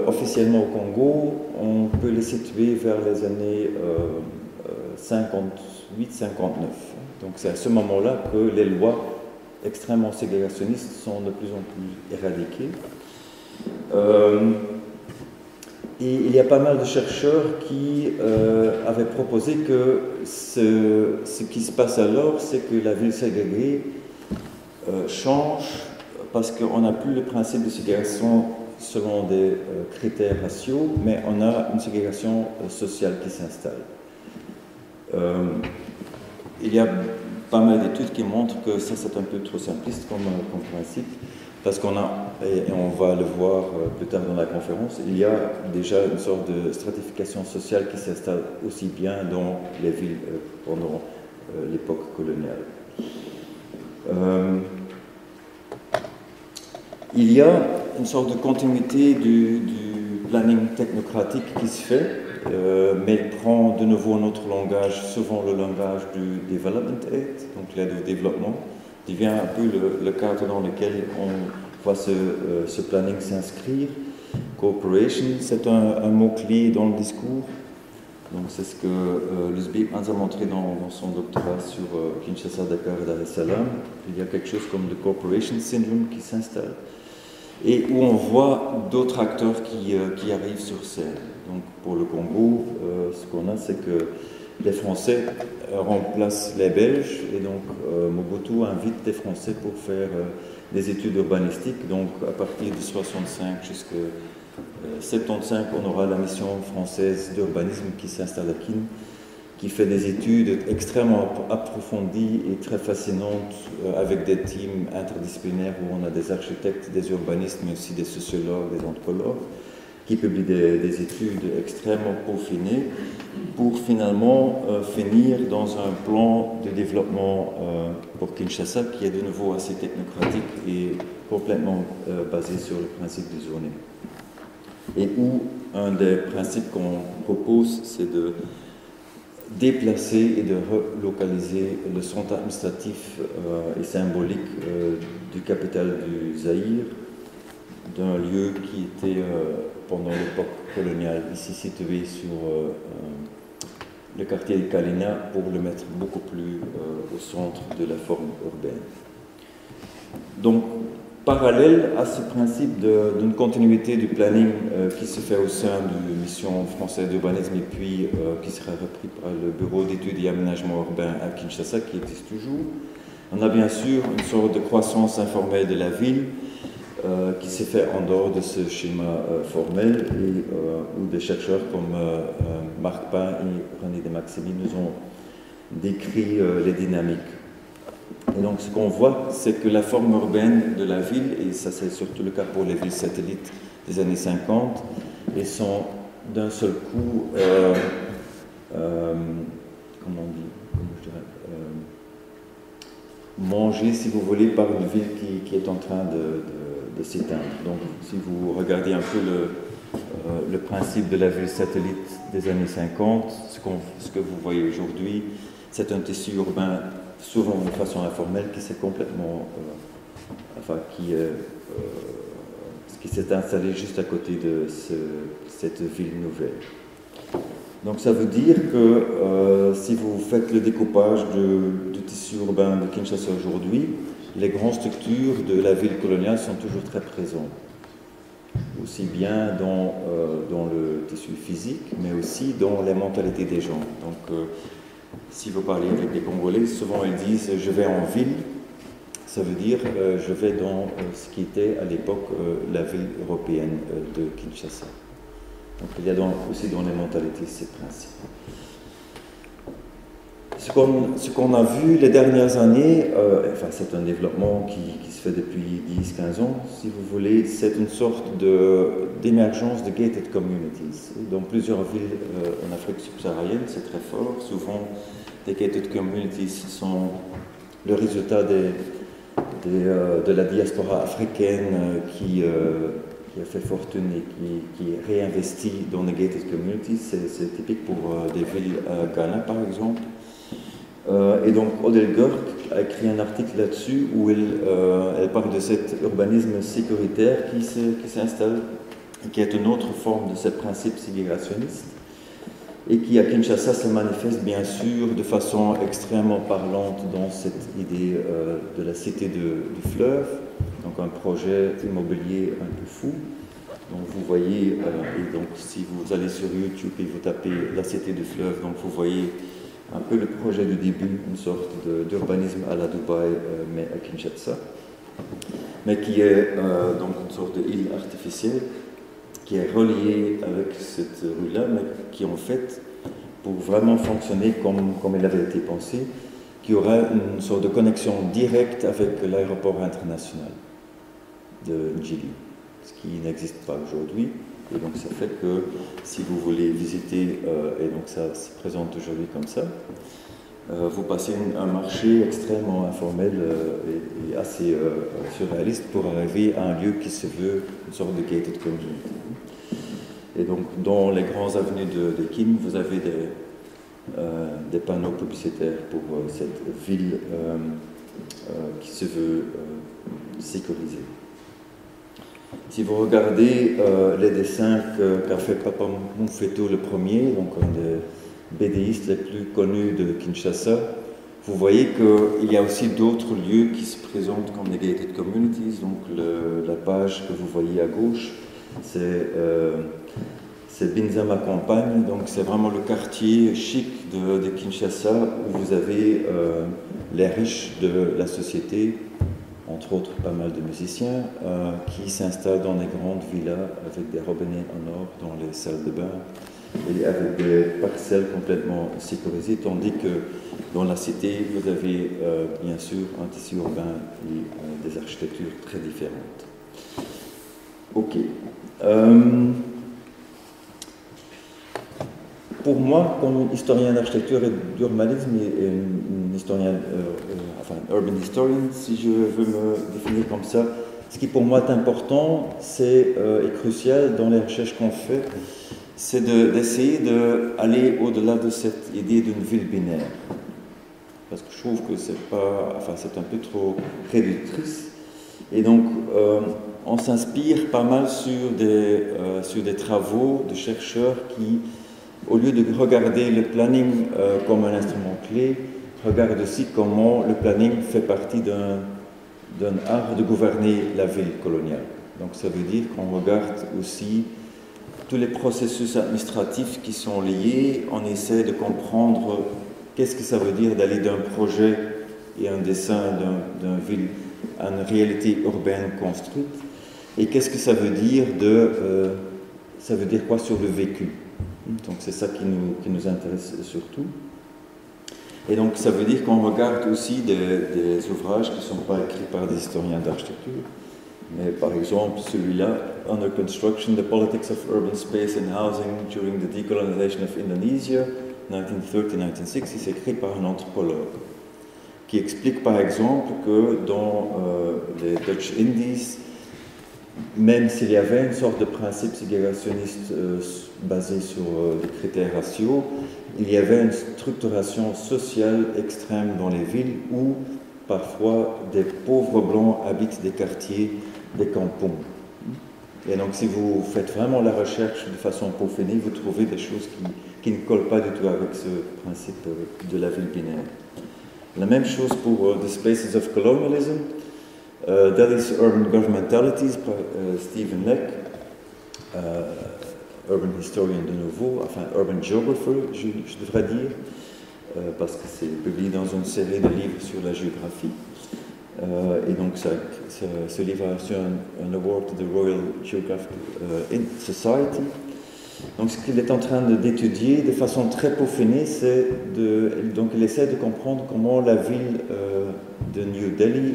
officiellement au Congo, on peut les situer vers les années 58-59. Donc c'est à ce moment-là que les lois extrêmement ségrégationnistes sont de plus en plus éradiquées. Et il y a pas mal de chercheurs qui avaient proposé que ce qui se passe alors, c'est que la ville ségrégée change parce qu'on n'a plus le principe de ségrégation selon des critères raciaux, mais on a une ségrégation sociale qui s'installe. Il y a pas mal d'études qui montrent que ça c'est un peu trop simpliste comme principe, parce qu'on a, et on va le voir plus tard dans la conférence, il y a déjà une sorte de stratification sociale qui s'installe aussi bien dans les villes pendant l'époque coloniale. Il y a une sorte de continuité du planning technocratique qui se fait, mais il prend de nouveau un autre langage, souvent le langage du development aid, donc l'aide au développement, qui devient un peu le cadre dans lequel on voit ce planning s'inscrire. Cooperation, c'est un mot-clé dans le discours. Donc c'est ce que Luce Beekmans a montré dans son doctorat sur Kinshasa, Dakar et Dar es Salaam. Il y a quelque chose comme le cooperation syndrome qui s'installe et où on voit d'autres acteurs qui arrivent sur scène. Donc pour le Congo, ce qu'on a, c'est que les Français remplacent les Belges et donc Mobutu invite les Français pour faire des études urbanistiques. Donc à partir de 65 jusqu'à 75, on aura la mission française d'urbanisme qui s'installe à Kin, qui fait des études extrêmement approfondies et très fascinantes avec des teams interdisciplinaires où on a des architectes, des urbanistes, mais aussi des sociologues, des anthropologues, qui publient des études extrêmement peaufinées pour finalement finir dans un plan de développement pour Kinshasa qui est de nouveau assez technocratique et complètement basé sur le principe du zoning. Et où un des principes qu'on propose, c'est de déplacer et de relocaliser le centre administratif et symbolique du capital du Zaïre, d'un lieu qui était pendant l'époque coloniale ici situé sur le quartier de Kalina pour le mettre beaucoup plus au centre de la forme urbaine. Donc, parallèle à ce principe d'une continuité du planning qui se fait au sein de la mission française d'urbanisme et puis qui sera repris par le Bureau d'études et aménagement urbain à Kinshasa qui existe toujours, on a bien sûr une sorte de croissance informelle de la ville qui s'est fait en dehors de ce schéma formel et où des chercheurs comme Marc Pain et René de Maximi nous ont décrit les dynamiques. Et donc ce qu'on voit, c'est que la forme urbaine de la ville, et ça c'est surtout le cas pour les villes satellites des années 50, elles sont d'un seul coup, comment on dit, comment je dirais, mangées, si vous voulez, par une ville qui est en train de s'éteindre. Donc si vous regardez un peu le principe de la ville satellite des années 50, ce que vous voyez aujourd'hui, c'est un tissu urbain souvent de façon informelle qui s'est complètement, qui s'est installé juste à côté de cette ville nouvelle. Donc ça veut dire que si vous faites le découpage du tissu urbain de Kinshasa aujourd'hui, les grandes structures de la ville coloniale sont toujours très présentes, aussi bien dans le tissu physique, mais aussi dans les mentalités des gens. Donc si vous parlez avec des Congolais, souvent ils disent « je vais en ville », ça veut dire « je vais dans ce qui était à l'époque la ville européenne de Kinshasa ». Donc il y a aussi dans les mentalités ces principes. Ce qu'on a vu les dernières années, c'est un développement qui se fait depuis 10-15 ans, si vous voulez, c'est une sorte d'émergence de gated communities. Dans plusieurs villes en Afrique subsaharienne, c'est très fort. Souvent, les gated communities sont le résultat de la diaspora africaine qui a fait fortune et qui réinvestit dans les gated communities. C'est typique pour des villes à Ghana, par exemple. Et donc Odile Gork a écrit un article là-dessus où elle parle de cet urbanisme sécuritaire qui s'installe et qui est une autre forme de ce principe ségrégationniste et qui à Kinshasa se manifeste bien sûr de façon extrêmement parlante dans cette idée de la cité du fleuve, donc un projet immobilier un peu fou. Donc vous voyez, et donc si vous allez sur YouTube et vous tapez la cité du fleuve, donc vous voyez un peu le projet du début, une sorte d'urbanisme à la Dubaï, mais à Kinshasa, mais qui est donc une sorte d'île artificielle qui est reliée avec cette rue-là, mais qui en fait, pour vraiment fonctionner comme elle avait été pensée, qui aura une sorte de connexion directe avec l'aéroport international de Njili, ce qui n'existe pas aujourd'hui. Et donc ça fait que si vous voulez visiter, et donc ça se présente aujourd'hui comme ça, vous passez un marché extrêmement informel et assez surréaliste pour arriver à un lieu qui se veut une sorte de gated community. Et donc dans les grandes avenues de Kin, vous avez des panneaux publicitaires pour cette ville qui se veut sécurisée. Si vous regardez les dessins qu'a fait Papa Moufeto le premier, donc un des BDistes les plus connus de Kinshasa, vous voyez qu'il y a aussi d'autres lieux qui se présentent comme des gated communities. Donc la page que vous voyez à gauche, c'est c'est Binzama Campagne, donc c'est vraiment le quartier chic de Kinshasa où vous avez les riches de la société, entre autres pas mal de musiciens, qui s'installent dans des grandes villas avec des robinets en or dans les salles de bain et avec des parcelles complètement sécurisées, tandis que dans la cité, vous avez bien sûr un tissu urbain et des architectures très différentes. Ok. Pour moi, comme historien d'architecture et d'urbanisme et un historien, enfin urban historian, si je veux me définir comme ça, ce qui pour moi est important, c'est et crucial dans les recherches qu'on fait, c'est d'essayer d'aller au-delà de cette idée d'une ville binaire. Parce que je trouve que c'est un peu trop réductrice. Et donc, on s'inspire pas mal sur des travaux de chercheurs qui, au lieu de regarder le planning comme un instrument clé, regardent aussi comment le planning fait partie d'un art de gouverner la ville coloniale. Donc ça veut dire qu'on regarde aussi tous les processus administratifs qui sont liés, on essaie de comprendre qu'est-ce que ça veut dire d'aller d'un projet et un dessin d'une ville à une réalité urbaine construite, et qu'est-ce que ça veut dire ça veut dire quoi sur le vécu. Donc c'est ça qui nous intéresse surtout. Et donc ça veut dire qu'on regarde aussi des ouvrages qui ne sont pas écrits par des historiens d'architecture, mais par exemple celui-là, Under Construction, The Politics of Urban Space and Housing During the Decolonization of Indonesia, 1930-1960, c'est écrit par un anthropologue, qui explique par exemple que dans les Dutch Indies, même s'il y avait une sorte de principe ségrégationniste basé sur des critères raciaux, il y avait une structuration sociale extrême dans les villes où parfois des pauvres blancs habitent des quartiers, des kampongs. Et donc si vous faites vraiment la recherche de façon peaufinée, vous trouvez des choses qui ne collent pas du tout avec ce principe de la ville binaire. La même chose pour The Spaces of Colonialism, Delhi's Urban Governmentalities par Stephen Leck, urban historian de nouveau, enfin urban geographer, je devrais dire, parce que c'est publié dans une série de livres sur la géographie. Et donc ce livre a reçu un award de Royal Geographical Society. Donc ce qu'il est en train d'étudier de façon très peaufinée, donc il essaie de comprendre comment la ville de New Delhi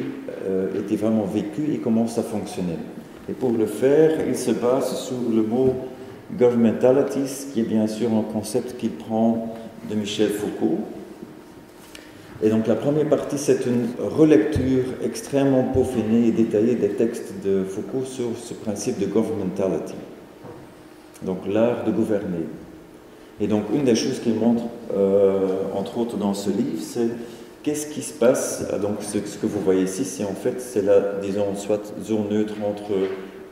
était vraiment vécue et comment ça fonctionnait. Et pour le faire, il se base sur le mot governmentalities, qui est bien sûr un concept qu'il prend de Michel Foucault. Et donc la première partie, c'est une relecture extrêmement peaufinée et détaillée des textes de Foucault sur ce principe de governmentality. Donc l'art de gouverner. Et donc une des choses qu'il montre, entre autres dans ce livre, c'est qu'est-ce qui se passe. Donc ce que vous voyez ici, c'est en fait, c'est la, disons, soit zone neutre entre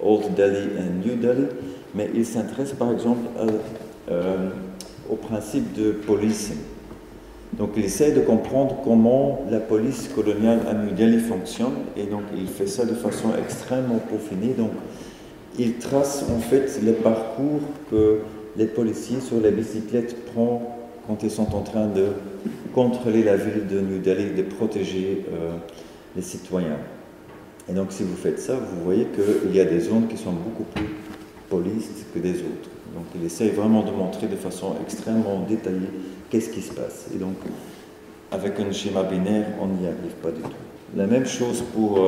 Old Delhi et New Delhi, mais il s'intéresse par exemple au principe de policing. Donc il essaie de comprendre comment la police coloniale à New Delhi fonctionne, et donc il fait ça de façon extrêmement peaufinée. Donc il trace en fait les parcours que les policiers sur la bicyclette prennent quand ils sont en train de contrôler la ville de New Delhi, de protéger les citoyens. Et donc si vous faites ça, vous voyez qu'il y a des zones qui sont beaucoup plus policed que des autres. Donc il essaie vraiment de montrer de façon extrêmement détaillée qu'est-ce qui se passe. Et donc avec un schéma binaire, on n'y arrive pas du tout. La même chose pour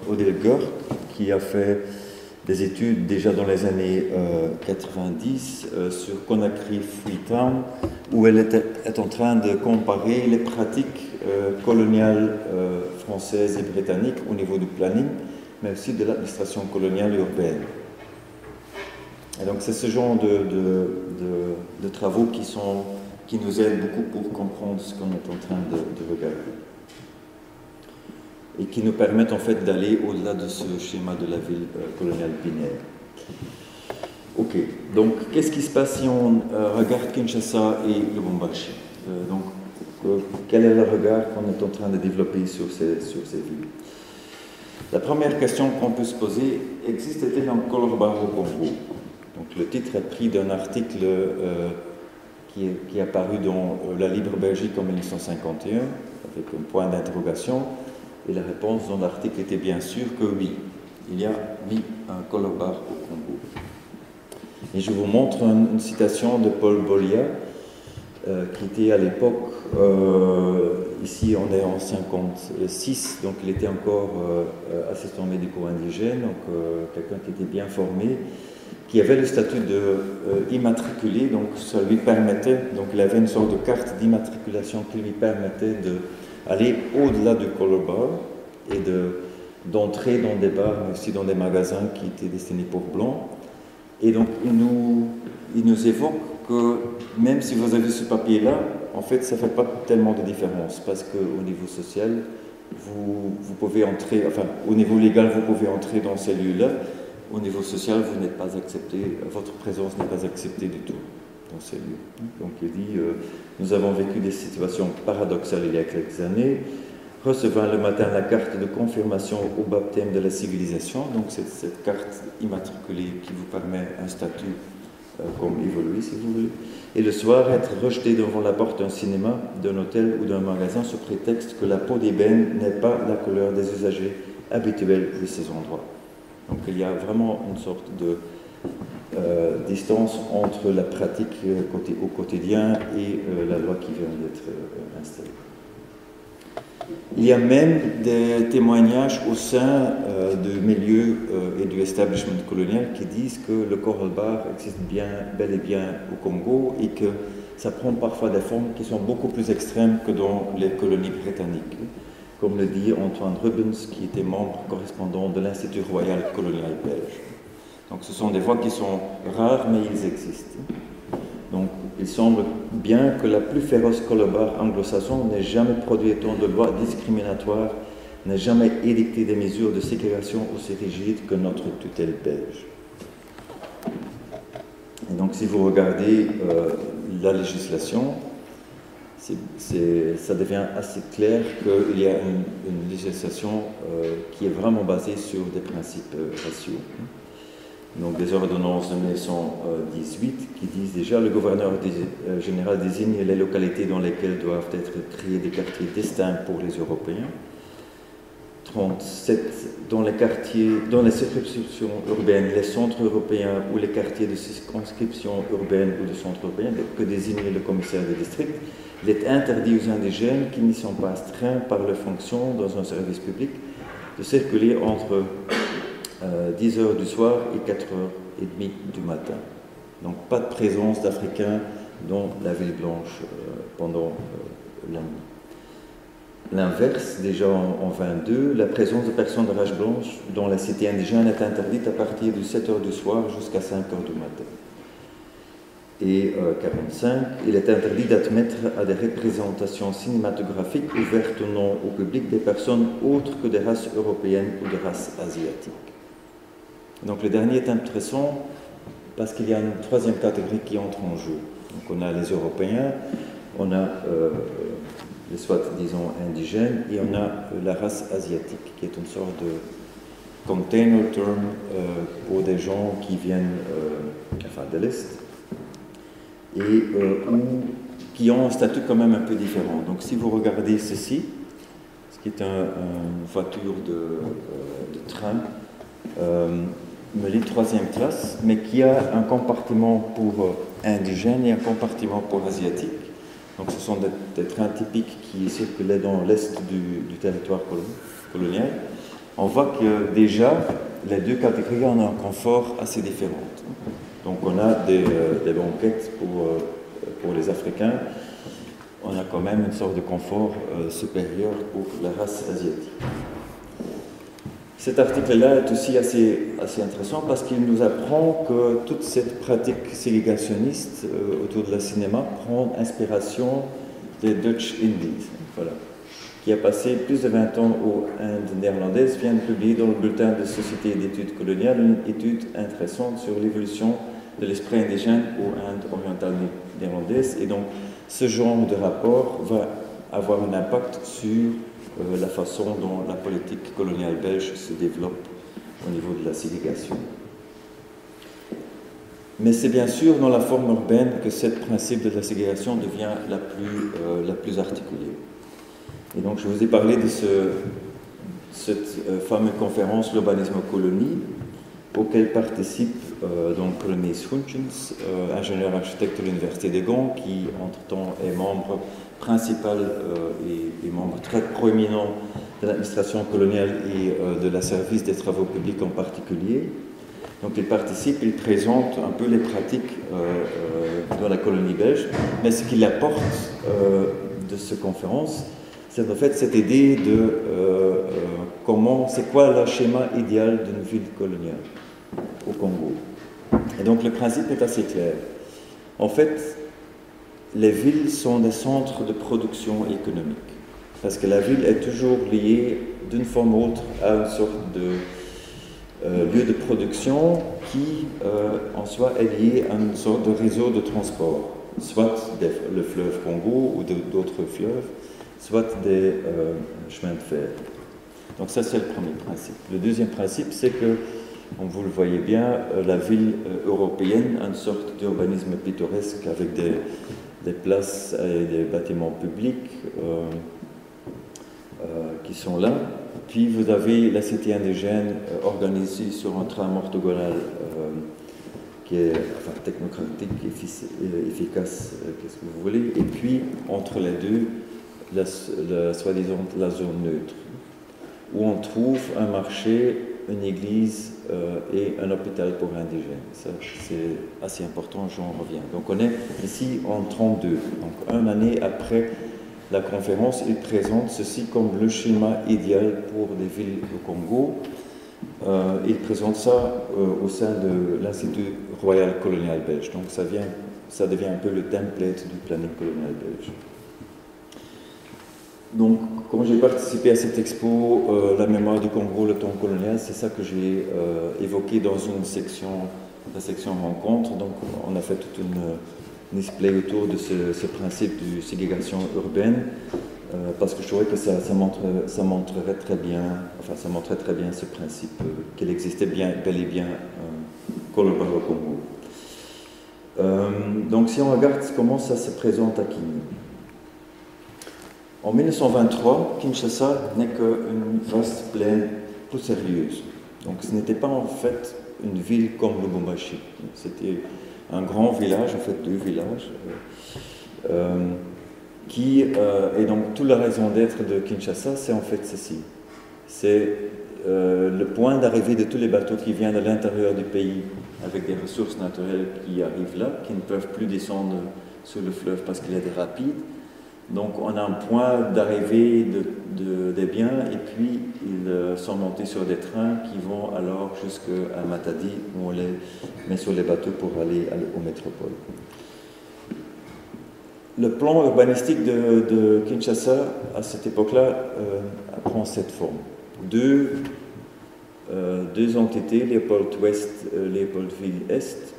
Odile Gore, qui a fait des études déjà dans les années 90 sur Conakry Freetown, où elle est en train de comparer les pratiques coloniales françaises et britanniques au niveau du planning, mais aussi de l'administration coloniale urbaine. Et donc c'est ce genre de travaux qui nous aident beaucoup pour comprendre ce qu'on est en train de regarder. Et qui nous permettent en fait d'aller au-delà de ce schéma de la ville coloniale binaire. Ok, donc qu'est-ce qui se passe si on regarde Kinshasa et Lubumbashi quel est le regard qu'on est en train de développer sur ces villes? La première question qu'on peut se poser, existe-t-il un Kolorba au Congo? Donc le titre est pris d'un article qui est apparu dans La Libre Belgique en 1951, avec un point d'interrogation, et la réponse dans l'article était bien sûr que oui, il y a mis un color bar au Congo. Et je vous montre une citation de Paul Bolia, qui était à l'époque, ici on est en 56, donc il était encore assistant médico-indigène, donc quelqu'un qui était bien formé, qui avait le statut d'immatriculé, donc ça lui permettait, donc il avait une sorte de carte d'immatriculation qui lui permettait d'aller au-delà du color bar et d'entrer dans des bars, mais aussi dans des magasins qui étaient destinés pour blancs. Et donc il nous évoque que même si vous avez ce papier-là, en fait ça ne fait pas tellement de différence, parce qu'au niveau social, vous pouvez entrer, enfin au niveau légal vous pouvez entrer dans ces lieux-là. Au niveau social, vous n'êtes pas accepté, votre présence n'est pas acceptée du tout dans ces lieux. Donc il dit, nous avons vécu des situations paradoxales il y a quelques années, recevant le matin la carte de confirmation au baptême de la civilisation, donc c'est cette carte immatriculée qui vous permet un statut comme évolué, si vous voulez, et le soir être rejeté devant la porte d'un cinéma, d'un hôtel ou d'un magasin sous prétexte que la peau d'ébène n'est pas la couleur des usagers habituels de ces endroits. Donc il y a vraiment une sorte de distance entre la pratique au quotidien et la loi qui vient d'être installée. Il y a même des témoignages au sein du milieu et du establishment colonial qui disent que le coral bar existe bel et bien au Congo et que ça prend parfois des formes qui sont beaucoup plus extrêmes que dans les colonies britanniques. Comme le dit Antoine Rubens, qui était membre correspondant de l'Institut royal colonial belge. Donc ce sont des voix qui sont rares, mais ils existent. Donc il semble bien que la plus féroce color bar anglo-saxon n'ait jamais produit autant de lois discriminatoires, n'ait jamais édicté des mesures de ségrégation aussi rigides que notre tutelle belge. Et donc si vous regardez la législation, ça devient assez clair qu'il y a une législation qui est vraiment basée sur des principes raciaux. Donc des ordonnances de 1918 qui disent déjà le gouverneur général désigne les localités dans lesquelles doivent être créés des quartiers distincts pour les Européens. 37, dans les circonscriptions urbaines, les centres européens ou les quartiers de circonscription urbaine ou de centres européens que désigne le commissaire de district, il est interdit aux indigènes qui n'y sont pas astreints par leurs fonctions dans un service public de circuler entre 10h du soir et 4h30 du matin. Donc pas de présence d'Africains dans la ville blanche pendant la nuit. L'inverse, déjà en 22, la présence de personnes de race blanche dans la cité indigène est interdite à partir de 7h du soir jusqu'à 5h du matin. Et 45, il est interdit d'admettre à des représentations cinématographiques ouvertes ou non au public des personnes autres que des races européennes ou des races asiatiques. Donc le dernier est intéressant parce qu'il y a une troisième catégorie qui entre en jeu. Donc on a les Européens, on a les soit disons indigènes et on a la race asiatique qui est une sorte de container term pour des gens qui viennent de l'Est et qui ont un statut quand même un peu différent. Donc si vous regardez ceci, ce qui est une voiture de train, me dit troisième classe, mais qui a un compartiment pour indigènes et un compartiment pour asiatiques. Donc ce sont des trains typiques qui circulaient dans l'est du territoire colonial. On voit que déjà, les deux catégories ont un confort assez différent. Donc on a des banquettes pour les Africains, on a quand même une sorte de confort supérieur pour la race asiatique. Cet article-là est aussi assez intéressant parce qu'il nous apprend que toute cette pratique ségrégationniste autour de la cinéma prend inspiration des Dutch Indies, voilà, qui a passé plus de 20 ans aux Indes néerlandaises, vient de publier dans le bulletin de Société d'études coloniales une étude intéressante sur l'évolution de l'esprit indigène aux Indes orientales néerlandaises. Et donc, ce genre de rapport va avoir un impact sur la façon dont la politique coloniale belge se développe au niveau de la ségrégation. Mais c'est bien sûr dans la forme urbaine que ce principe de la ségrégation devient la plus articulée. Et donc je vous ai parlé de cette fameuse conférence L'urbanisme-colonie, auquel participe donc Colonise Hunchens, ingénieur architecte de l'Université de Gand, qui entre-temps est membre principal et membre très proéminent de l'administration coloniale et de la service des travaux publics en particulier. Donc il participe, il présente un peu les pratiques dans la colonie belge, mais ce qu'il apporte de cette conférence, c'est en fait cette idée de c'est quoi le schéma idéal d'une ville coloniale au Congo. Et donc le principe est assez clair. En fait, les villes sont des centres de production économique, parce que la ville est toujours liée d'une forme ou autre à une sorte de lieu de production qui, en soi, est lié à une sorte de réseau de transport, soit le fleuve Congo ou d'autres fleuves, soit des chemins de fer. Donc ça, c'est le premier principe. Le deuxième principe, c'est que, comme vous le voyez bien, la ville européenne a une sorte d'urbanisme pittoresque avec des places et des bâtiments publics qui sont là. Puis vous avez la cité indigène organisée sur un tram orthogonal qui est technocratique, efficace, qu'est-ce que vous voulez. Et puis, entre les deux, soi-disant la zone neutre, où on trouve un marché, une église et un hôpital pour indigènes. Ça, c'est assez important, j'en reviens. Donc on est ici en 1932, donc une année après la conférence, il présente ceci comme le schéma idéal pour les villes au Congo. Il présente ça au sein de l'Institut royal colonial belge. Donc ça devient un peu le template du planning colonial belge. Donc, comme j'ai participé à cette expo, la mémoire du Congo, le temps colonial, c'est ça que j'ai évoqué dans une section, la section rencontre. Donc, on a fait toute une display autour de ce principe de ségrégation urbaine, parce que je trouvais que ça montrerait très bien ce principe, qu'il existait bel et bien au Congo. Donc, si on regarde comment ça se présente à Kinshasa. En 1923, Kinshasa n'est qu'une vaste plaine poussiéreuse. Donc ce n'était pas en fait une ville comme Lubumbashi. C'était un grand village, en fait 2 villages, et donc toute la raison d'être de Kinshasa, c'est en fait ceci. C'est le point d'arrivée de tous les bateaux qui viennent de l'intérieur du pays avec des ressources naturelles qui arrivent là, qui ne peuvent plus descendre sur le fleuve parce qu'il y a des rapides. Donc on a un point d'arrivée des biens et puis ils sont montés sur des trains qui vont alors jusqu'à Matadi où on les met sur les bateaux pour aller aux métropoles. Le plan urbanistique de Kinshasa à cette époque-là prend cette forme. Deux entités, Léopold-Ouest, Léopoldville-Est.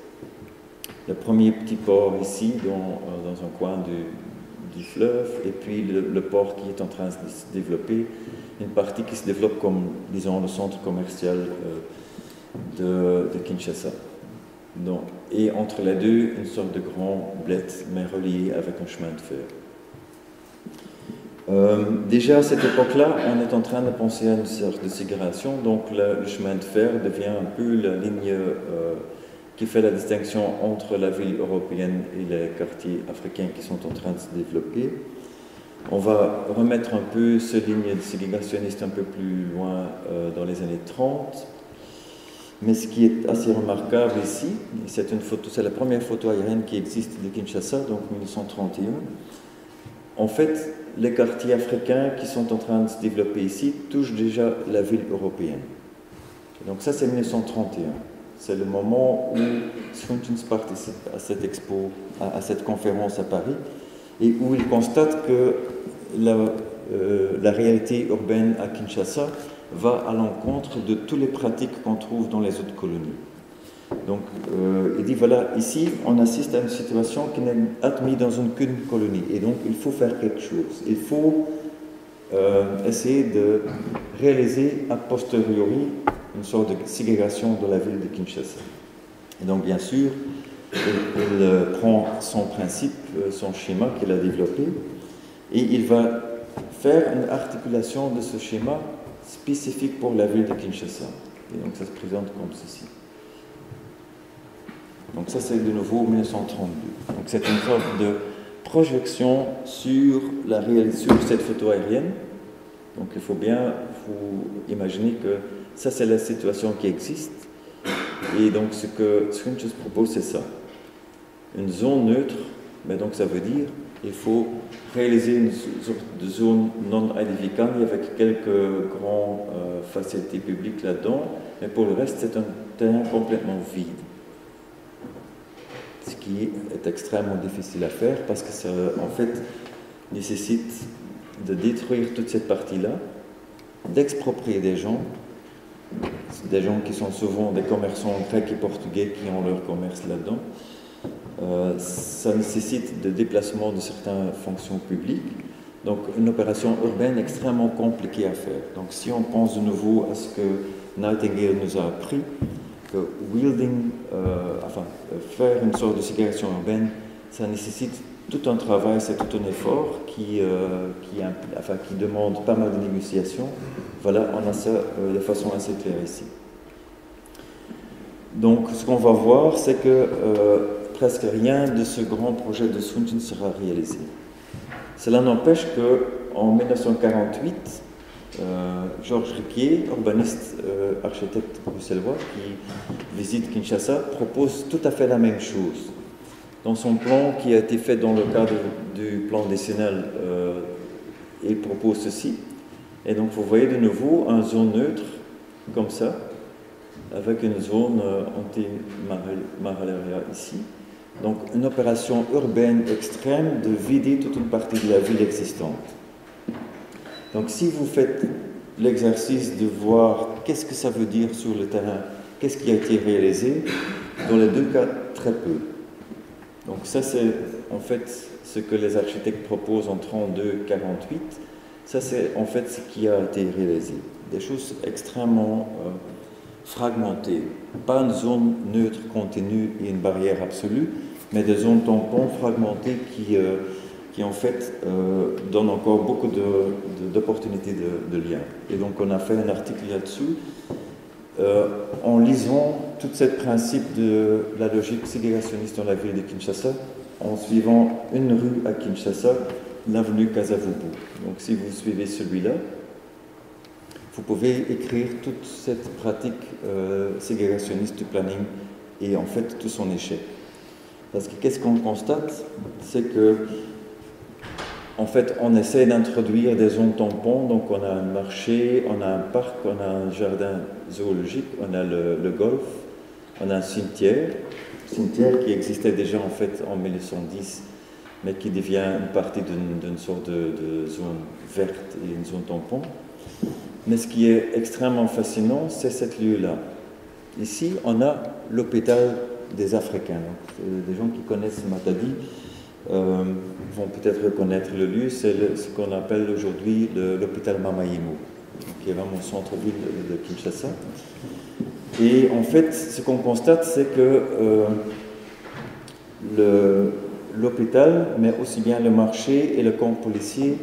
Le premier petit port ici dans un coin du fleuve, et puis le port qui est en train de se développer, une partie qui se développe comme, disons, le centre commercial de Kinshasa. Donc, et entre les deux, une sorte de grand bled, mais relié avec un chemin de fer. Déjà à cette époque-là, on est en train de penser à une sorte de ségrégation, donc le chemin de fer devient un peu la ligne qui fait la distinction entre la ville européenne et les quartiers africains qui sont en train de se développer. On va remettre un peu ces lignes ségrégationnistes un peu plus loin dans les années 30. Mais ce qui est assez remarquable ici, c'est la première photo aérienne qui existe de Kinshasa, donc 1931. En fait, les quartiers africains qui sont en train de se développer ici touchent déjà la ville européenne. Donc ça, c'est 1931. C'est le moment où Hunchens participe à cette expo, à cette conférence à Paris, et où il constate que la réalité urbaine à Kinshasa va à l'encontre de toutes les pratiques qu'on trouve dans les autres colonies. Donc, il dit, voilà, ici, on assiste à une situation qui n'est admise dans qu'une colonie, et donc il faut faire quelque chose. Il faut essayer de réaliser a posteriori une sorte de ségrégation de la ville de Kinshasa. Et donc, bien sûr, il prend son principe, son schéma qu'il a développé, et il va faire une articulation de ce schéma spécifique pour la ville de Kinshasa. Et donc ça se présente comme ceci. Donc ça c'est de nouveau 1932. Donc c'est une sorte de projection sur cette photo aérienne. Donc il faut bien vous imaginer que ça c'est la situation qui existe. Et donc ce que Swinches propose c'est ça. Une zone neutre, mais donc ça veut dire il faut réaliser une sorte de zone non aedificandi avec quelques grandes facilités publiques là-dedans, mais pour le reste c'est un terrain complètement vide. Ce qui est extrêmement difficile à faire parce que ça en fait nécessite de détruire toute cette partie-là, d'exproprier des gens qui sont souvent des commerçants grecs et portugais qui ont leur commerce là-dedans. Ça nécessite de déplacement de certaines fonctions publiques, donc une opération urbaine extrêmement compliquée à faire. Donc si on pense de nouveau à ce que Nightingale nous a appris, que faire une sorte de ségrégation urbaine, ça nécessite tout un travail, c'est tout un effort qui demande pas mal de négociations. Voilà, on a ça de façon assez claire ici. Donc ce qu'on va voir, c'est que presque rien de ce grand projet de Swinches ne sera réalisé. Cela n'empêche qu'en 1948, Georges Riquier, urbaniste, architecte bruxellois, qui visite Kinshasa, propose tout à fait la même chose. Dans son plan qui a été fait dans le cadre du plan décennal, il propose ceci. Et donc vous voyez de nouveau une zone neutre, comme ça, avec une zone anti-malaria ici. Donc une opération urbaine extrême de vider toute une partie de la ville existante. Donc si vous faites l'exercice de voir qu'est-ce que ça veut dire sur le terrain, qu'est-ce qui a été réalisé, dans les deux cas, très peu. Donc ça c'est en fait ce que les architectes proposent en 32-48. Ça c'est en fait ce qui a été réalisé. Des choses extrêmement fragmentées. Pas une zone neutre continue et une barrière absolue, mais des zones tampons fragmentées qui en fait donnent encore beaucoup d'opportunités de liens. Et donc on a fait un article là-dessus. En lisant tout ce principe de la logique ségrégationniste dans la ville de Kinshasa, en suivant une rue à Kinshasa, l'avenue Kasavubu. Donc si vous suivez celui-là, vous pouvez écrire toute cette pratique ségrégationniste du planning et en fait tout son échec. Parce que qu'est-ce qu'on constate? C'est que en fait, on essaie d'introduire des zones tampons, donc on a un marché, on a un parc, on a un jardin zoologique, on a le golf, on a un cimetière qui existait déjà en fait en 1910, mais qui devient une partie d'une sorte de zone verte et une zone tampon. Mais ce qui est extrêmement fascinant, c'est cette lieu-là. Ici, on a l'hôpital des Africains. Donc, des gens qui connaissent Matadi vont peut-être reconnaître le lieu, c'est ce qu'on appelle aujourd'hui l'hôpital Mamayimo, qui est vraiment au centre-ville de Kinshasa. Et en fait, ce qu'on constate, c'est que l'hôpital, mais aussi bien le marché et le camp policier,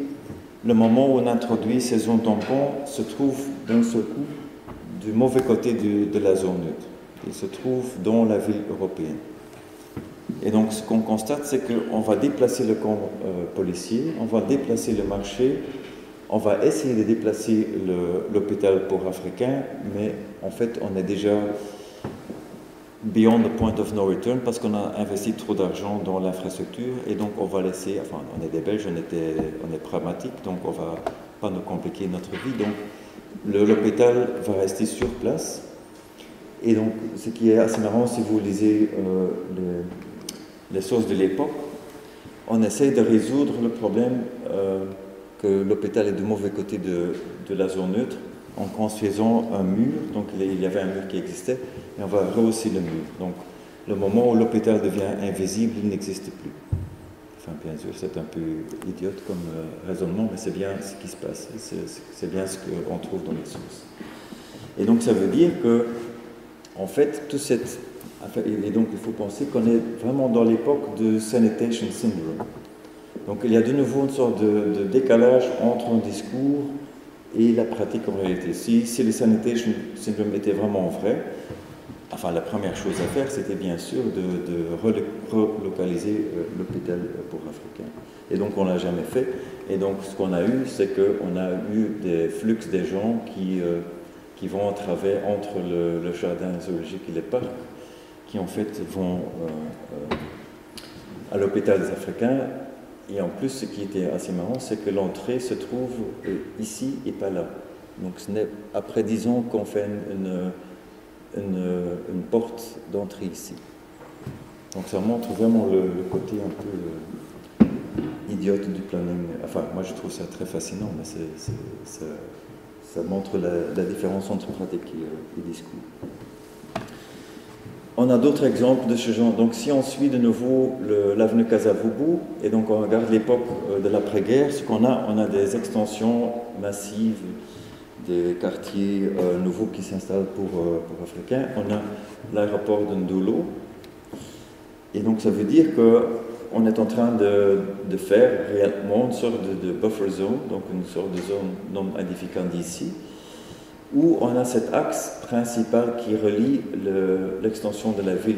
le moment où on introduit ces zones tampons, se trouve d'un seul coup du mauvais côté de la zone neutre. Il se trouve dans la ville européenne. Et donc ce qu'on constate, c'est qu'on va déplacer le camp policier, on va déplacer le marché, on va essayer de déplacer l'hôpital pour Africains, mais en fait on est déjà beyond the point of no return parce qu'on a investi trop d'argent dans l'infrastructure et donc on va laisser, enfin on est des Belges, on est pragmatiques, donc on ne va pas nous compliquer notre vie, donc l'hôpital va rester sur place. Et donc ce qui est assez marrant, si vous lisez les sources de l'époque, on essaie de résoudre le problème que l'hôpital est du mauvais côté de la zone neutre en construisant un mur. Donc il y avait un mur qui existait et on va rehausser le mur. Donc le moment où l'hôpital devient invisible, il n'existe plus. Enfin bien sûr c'est un peu idiote comme raisonnement, mais c'est bien ce qui se passe, c'est bien ce qu'on trouve dans les sources. Et donc ça veut dire que en fait toute cette Et donc il faut penser qu'on est vraiment dans l'époque de Sanitation Syndrome. Donc il y a de nouveau une sorte de décalage entre un discours et la pratique en réalité. Si le Sanitation Syndrome était vraiment vrai, enfin la première chose à faire c'était bien sûr de relocaliser l'hôpital pour Africains. Et donc on ne l'a jamais fait. Et donc ce qu'on a eu, c'est qu'on a eu des flux des gens qui vont à travers entre le jardin zoologique et les parcs, qui en fait vont à l'hôpital des Africains. Et en plus, ce qui était assez marrant, c'est que l'entrée se trouve ici et pas là. Donc ce n'est après 10 ans qu'on fait une porte d'entrée ici. Donc ça montre vraiment le côté un peu idiote du planning. Enfin, moi je trouve ça très fascinant, mais ça montre la différence entre pratique et discours. On a d'autres exemples de ce genre. Donc si on suit de nouveau l'avenue Kasavubu, et donc on regarde l'époque de l'après-guerre, ce qu'on a, on a des extensions massives, des quartiers nouveaux qui s'installent pour Africains. On a l'aéroport de Ndolo, et donc ça veut dire qu'on est en train de faire réellement une sorte de buffer zone, donc une sorte de zone non aedificante d'ici, où on a cet axe principal qui relie l'extension de la ville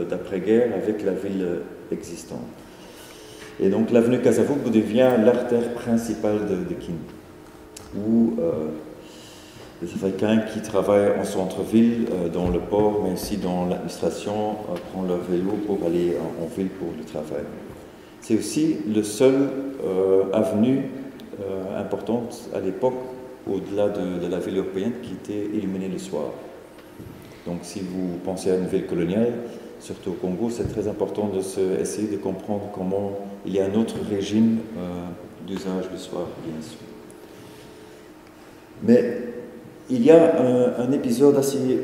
d'après-guerre avec la ville existante. Et donc l'avenue Kasavubu devient l'artère principale de Kini, où les Africains qui travaillent en centre-ville, dans le port, mais aussi dans l'administration, prennent leur vélo pour aller en ville pour le travail. C'est aussi le seul avenue importante à l'époque au-delà de la ville européenne qui était illuminée le soir. Donc si vous pensez à une ville coloniale, surtout au Congo, c'est très important d'essayer de comprendre comment il y a un autre régime d'usage le soir, bien sûr. Mais il y a un épisode assez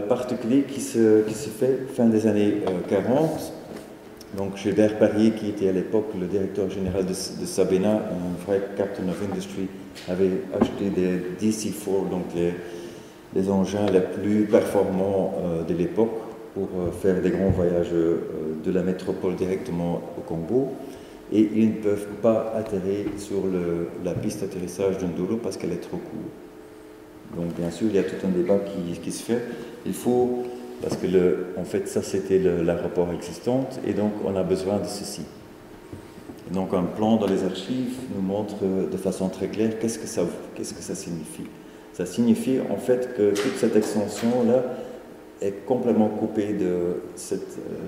particulier qui se fait fin des années 40. Donc Gilbert Parier, qui était à l'époque le directeur général de Sabena, un vrai captain of industry, avait acheté des DC-4, donc les engins les plus performants de l'époque pour faire des grands voyages de la métropole directement au Congo. Et ils ne peuvent pas atterrir sur la piste d'atterrissage de Ndolo parce qu'elle est trop courte. Donc bien sûr, il y a tout un débat qui se fait. Il faut, parce que en fait ça c'était l'aéroport existant, et donc on a besoin de ceci. Et donc un plan dans les archives nous montre de façon très claire qu'est-ce que ça signifie. Ça signifie en fait que toute cette extension-là est complètement coupée de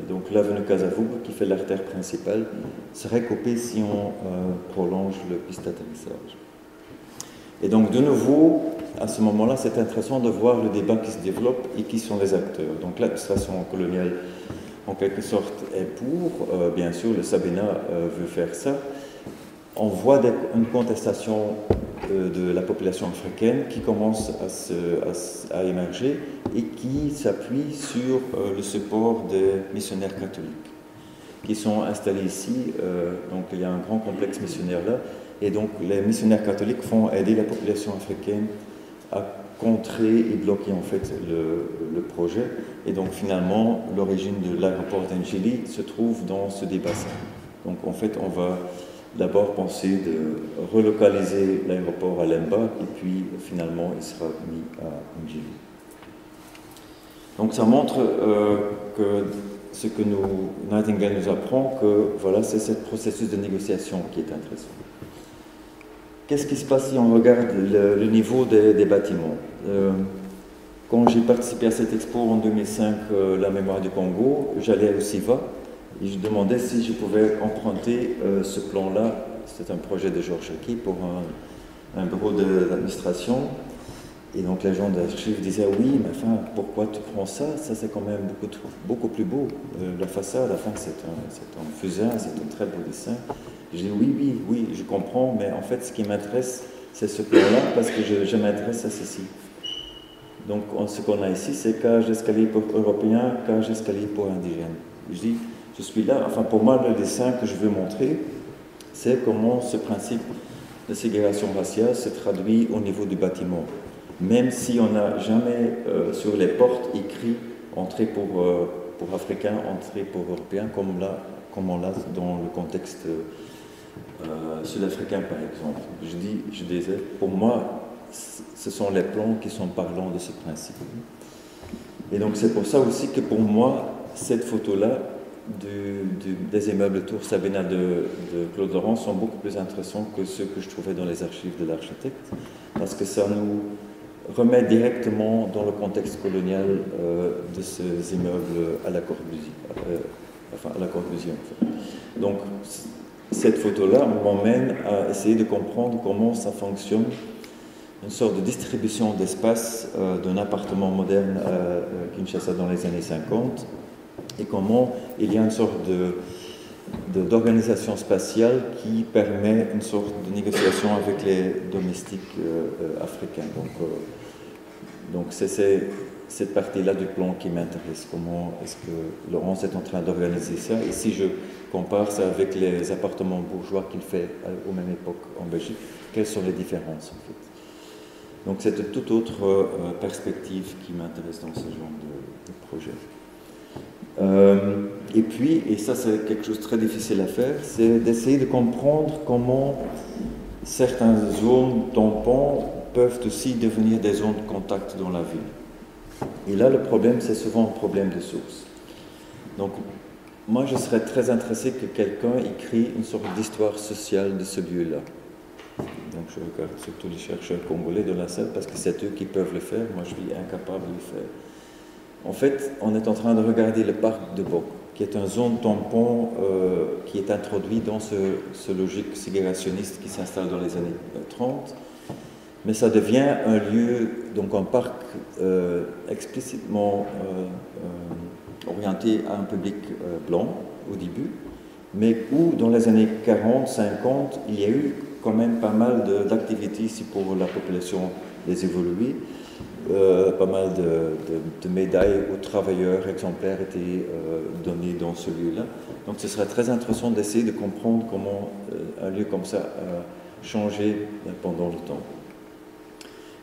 donc l'avenue Kasavubu qui fait l'artère principale serait coupée si on prolonge le piste d'atterrissage. Et donc de nouveau, à ce moment-là, c'est intéressant de voir le débat qui se développe et qui sont les acteurs. Donc l'administration coloniale, en quelque sorte, est pour. Bien sûr, le Sabena veut faire ça. On voit une contestation de la population africaine qui commence à émerger et qui s'appuie sur le support des missionnaires catholiques qui sont installés ici. Donc il y a un grand complexe missionnaire là. Et donc les missionnaires catholiques font aider la population africaine à contrer et bloquer en fait le projet. Et donc finalement, l'origine de l'aéroport d'Angeli se trouve dans ce bassin. Donc en fait, on va d'abord penser de relocaliser l'aéroport à Lemba et puis finalement il sera mis à Ngili. Donc ça montre que ce que Nightingale nous apprend, que voilà, c'est ce processus de négociation qui est intéressant. Qu'est-ce qui se passe si on regarde le niveau des bâtiments? Quand j'ai participé à cette expo en 2005, la mémoire du Congo, j'allais au SIVA et je demandais si je pouvais emprunter ce plan-là. C'est un projet de Georges Aki pour un bureau d'administration. Et donc les gens d'archives disaient oui, mais enfin, pourquoi tu prends ça? Ça c'est quand même beaucoup plus beau. La façade, enfin, c'est un fusain, c'est un très beau dessin. Je dis oui, je comprends, mais en fait ce qui m'intéresse, c'est ce plan-là parce que je m'intéresse à ceci. Donc ce qu'on a ici, c'est cage d'escalier pour Européens, cage d'escalier pour Indigènes. Je dis, je suis là, enfin pour moi le dessin que je veux montrer, c'est comment ce principe de ségrégation raciale se traduit au niveau du bâtiment. Même si on n'a jamais sur les portes écrit « Entrée pour pour Africains, entrée pour Européens, comme on l'a dans le contexte sud-africain par exemple. Je disais, pour moi, ce sont les plans qui sont parlants de ce principe. Et donc c'est pour ça aussi que pour moi, cette photo-là des immeubles Tour Sabina de Claude Laurent sont beaucoup plus intéressants que ceux que je trouvais dans les archives de l'architecte, parce que ça nous remet directement dans le contexte colonial de ces immeubles à la Corbusier, à la Corbusier en fait. Donc cette photo-là m'emmène à essayer de comprendre comment ça fonctionne, une sorte de distribution d'espace d'un appartement moderne à Kinshasa dans les années 50, et comment il y a une sorte d'organisation spatiale qui permet une sorte de négociation avec les domestiques africains. Donc c'est cette partie-là du plan qui m'intéresse. Comment est-ce que Laurence est en train d'organiser ça? Et si je compare ça avec les appartements bourgeois qu'il fait aux mêmes époques en Belgique, quelles sont les différences en fait? Donc c'est une toute autre perspective qui m'intéresse dans ce genre de projet. Et puis, et ça c'est quelque chose de très difficile à faire, c'est d'essayer de comprendre comment certaines zones tampons peuvent aussi devenir des zones de contact dans la ville. Et là, le problème, c'est souvent un problème de source. Donc, moi, je serais très intéressé que quelqu'un écrit une sorte d'histoire sociale de ce lieu-là. Donc, je regarde surtout les chercheurs congolais dans la salle, parce que c'est eux qui peuvent le faire. Moi, je suis incapable de le faire. En fait, on est en train de regarder le parc de Bok, qui est une zone tampon qui est introduit dans ce logique ségrégationniste qui s'installe dans les années 30. Mais ça devient un lieu, donc un parc explicitement orienté à un public blanc au début, mais où dans les années 40, 50, il y a eu quand même pas mal d'activités ici pour la population des évolués. Pas mal de médailles aux travailleurs exemplaires étaient données dans ce lieu-là. Donc ce serait très intéressant d'essayer de comprendre comment un lieu comme ça a changé pendant le temps.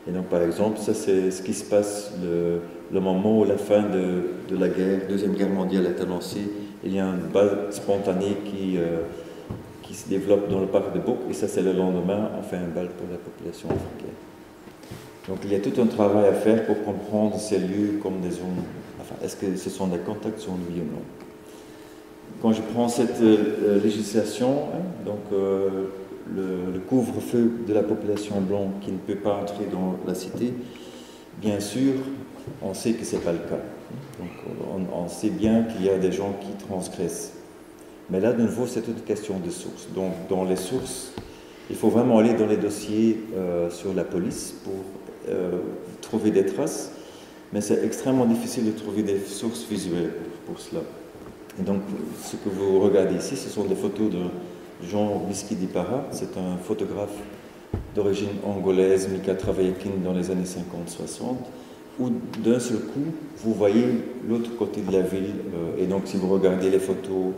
Et donc par exemple, ça c'est ce qui se passe le moment où la fin de la Deuxième Guerre mondiale est annoncée. Il y a une balle spontanée qui se développe dans le parc de Bok, et ça c'est le lendemain, on fait un bal pour la population africaine. Donc il y a tout un travail à faire pour comprendre ces lieux comme des zones, enfin, est-ce que ce sont des contacts zones, oui ou non? Quand je prends cette législation, donc le couvre-feu de la population blanche qui ne peut pas entrer dans la cité, bien sûr, on sait que ce n'est pas le cas. Donc on sait bien qu'il y a des gens qui transgressent. Mais là, de nouveau, c'est une question de sources. Donc dans les sources, il faut vraiment aller dans les dossiers sur la police pour trouver des traces, mais c'est extrêmement difficile de trouver des sources visuelles pour cela. Et donc, ce que vous regardez ici, ce sont des photos de Jean Whisky Dipara. C'est un photographe d'origine angolaise, mais qui a travaillé dans les années 50-60, où d'un seul coup, vous voyez l'autre côté de la ville. Et donc, si vous regardez les photos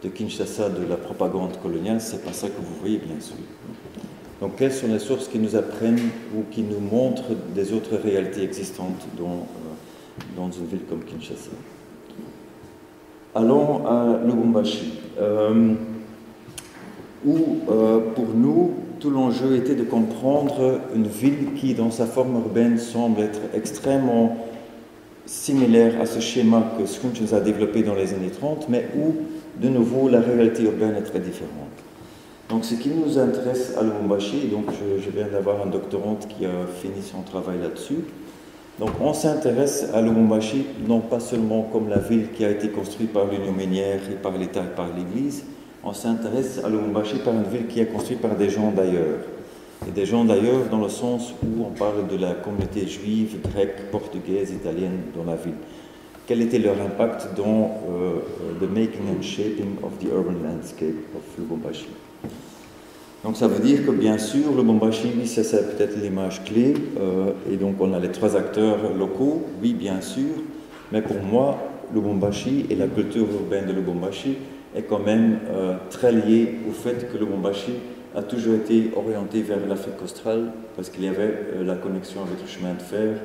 de Kinshasa, de la propagande coloniale, c'est pas ça que vous voyez, bien sûr. Donc, quelles sont les sources qui nous apprennent ou qui nous montrent des autres réalités existantes dans une ville comme Kinshasa? Allons à Lubumbashi, où, pour nous, tout l'enjeu était de comprendre une ville qui, dans sa forme urbaine, semble être extrêmement similaire à ce schéma que Skountjes a développé dans les années 30, mais où, de nouveau, la réalité urbaine est très différente. Donc, ce qui nous intéresse à Lubumbashi, donc je viens d'avoir un doctorante qui a fini son travail là-dessus. Donc, on s'intéresse à Lubumbashi, non pas seulement comme la ville qui a été construite par l'Union minière et par l'État et par l'Église, on s'intéresse à Lubumbashi par une ville qui est construite par des gens d'ailleurs. Et des gens d'ailleurs dans le sens où on parle de la communauté juive, grecque, portugaise, italienne dans la ville. Quel était leur impact dans the making and shaping of the urban landscape of Lubumbashi? Donc ça veut dire que bien sûr, Lubumbashi, oui, ça c'est peut-être l'image clé, et donc on a les trois acteurs locaux, oui bien sûr, mais pour moi, Lubumbashi et la culture urbaine de Lubumbashi est quand même très liée au fait que Lubumbashi a toujours été orienté vers l'Afrique australe, parce qu'il y avait la connexion avec le chemin de fer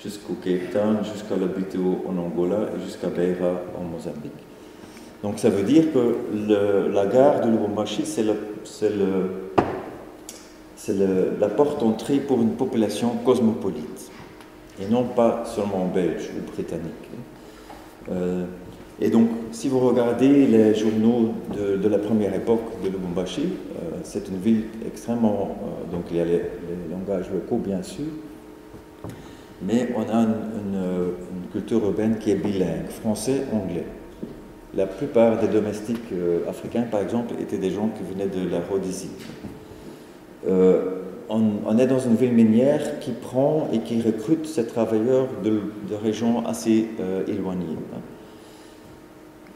jusqu'au Cape Town, jusqu'à Lobito en Angola et jusqu'à Beira en Mozambique. Donc ça veut dire que la gare de Lubumbashi, c'est la porte d'entrée pour une population cosmopolite, et non pas seulement belge ou britannique. Et donc, si vous regardez les journaux de la première époque de Lubumbashi, c'est une ville extrêmement... donc il y a les langages locaux, bien sûr, mais on a une culture urbaine qui est bilingue, français-anglais. La plupart des domestiques africains, par exemple, étaient des gens qui venaient de la Rhodésie. On est dans une ville minière qui prend et qui recrute ces travailleurs de régions assez éloignées.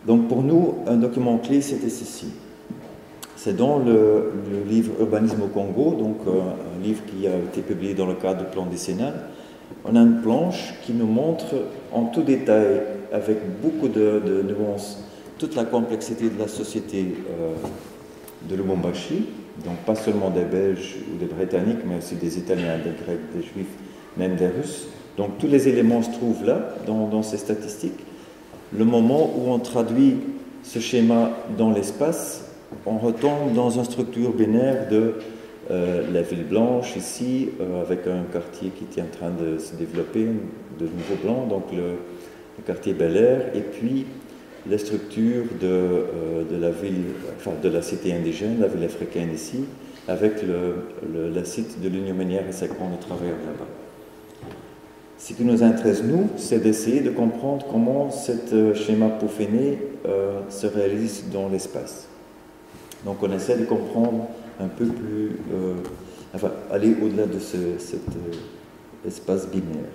Donc pour nous, un document clé, c'était ceci. C'est dans le livre Urbanisme au Congo, donc un livre qui a été publié dans le cadre du plan décennal. On a une planche qui nous montre en tout détail, avec beaucoup de nuances, toute la complexité de la société de Lubumbashi, donc pas seulement des Belges ou des Britanniques, mais aussi des Italiens, des Grecs, des Juifs, même des Russes. Donc tous les éléments se trouvent là, dans ces statistiques. Le moment où on traduit ce schéma dans l'espace, on retombe dans une structure binaire de la ville blanche ici, avec un quartier qui est en train de se développer, de nouveau blanc, donc le quartier Bel Air, et puis les structures de la ville, enfin de la cité indigène, la ville africaine ici, avec le site de l'Union minière et ses camps de travailleurs là-bas. Ce qui nous intéresse, nous, c'est d'essayer de comprendre comment ce schéma peaufiné se réalise dans l'espace. Donc on essaie de comprendre un peu plus, enfin aller au-delà de cet espace binaire.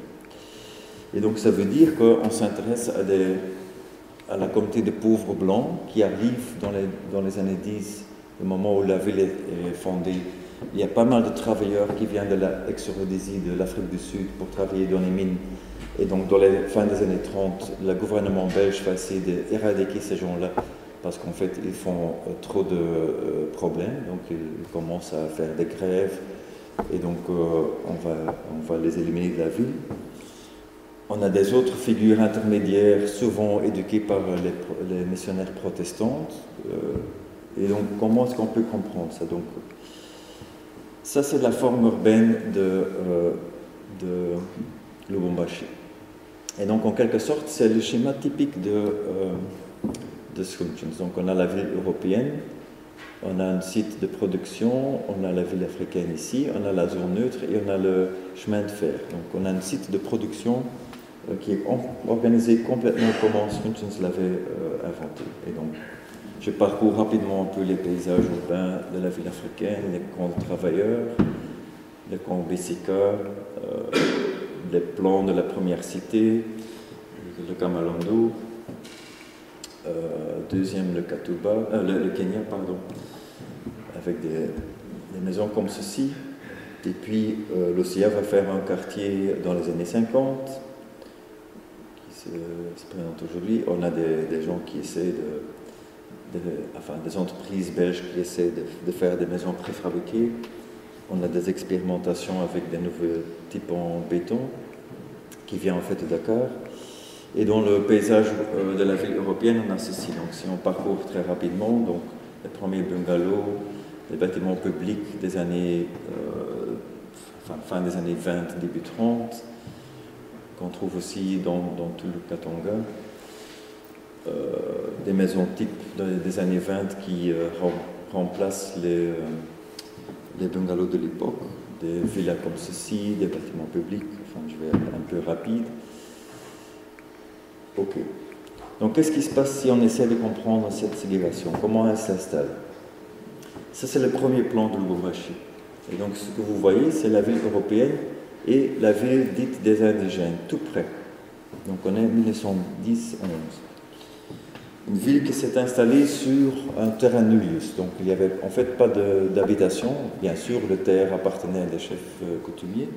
Et donc ça veut dire qu'on s'intéresse à la communauté de pauvres blancs qui arrivent dans les années 10, le moment où la ville est fondée. Il y a pas mal de travailleurs qui viennent de l'ex-Rhodésie, de l'Afrique du Sud, pour travailler dans les mines. Et donc, dans les fins des années 30, le gouvernement belge va essayer d'éradiquer ces gens-là, parce qu'en fait, ils font trop de problèmes. Donc, ils commencent à faire des grèves. Et donc, on va les éliminer de la ville. On a des autres figures intermédiaires, souvent éduquées par les missionnaires protestantes. Et donc, comment est-ce qu'on peut comprendre ça? Donc, ça, c'est la forme urbaine de Lubumbashi. Et donc, en quelque sorte, c'est le schéma typique de Schuntjens. Donc, on a la ville européenne, on a un site de production, on a la ville africaine ici, on a la zone neutre et on a le chemin de fer. Donc, on a un site de production qui est organisé complètement comment Schuntjens l'avait inventé. Et donc, je parcours rapidement un peu les paysages urbains de la ville africaine, les camps de travailleurs, les camps BCK, les plans de la première cité, le Kamalondo, deuxième le Kenya, pardon, avec des maisons comme ceci. Et puis l'OCA va faire un quartier dans les années 50, qui se présente aujourd'hui. On a des gens qui essaient des entreprises belges qui essaient de faire des maisons préfabriquées. On a des expérimentations avec des nouveaux types en béton qui viennent en fait de Dakar. Et dans le paysage de la ville européenne, on a ceci. Donc si on parcourt très rapidement, donc les premiers bungalows, les bâtiments publics des années, fin des années 20, début 30, qu'on trouve aussi dans tout le Katanga. Des maisons type des années 20 qui remplacent les bungalows de l'époque, des villas comme ceci, des bâtiments publics, enfin je vais être un peu rapide. Ok. Donc qu'est-ce qui se passe si on essaie de comprendre cette ségrégation? Comment elle s'installe? Ça c'est le premier plan de Lubumbashi. Et donc ce que vous voyez, c'est la ville européenne et la ville dite des indigènes, tout près. Donc on est en 1910-11. Une ville qui s'est installée sur un terrain nullius, donc il n'y avait en fait pas d'habitation. Bien sûr, le terre appartenait à des chefs coutumiers,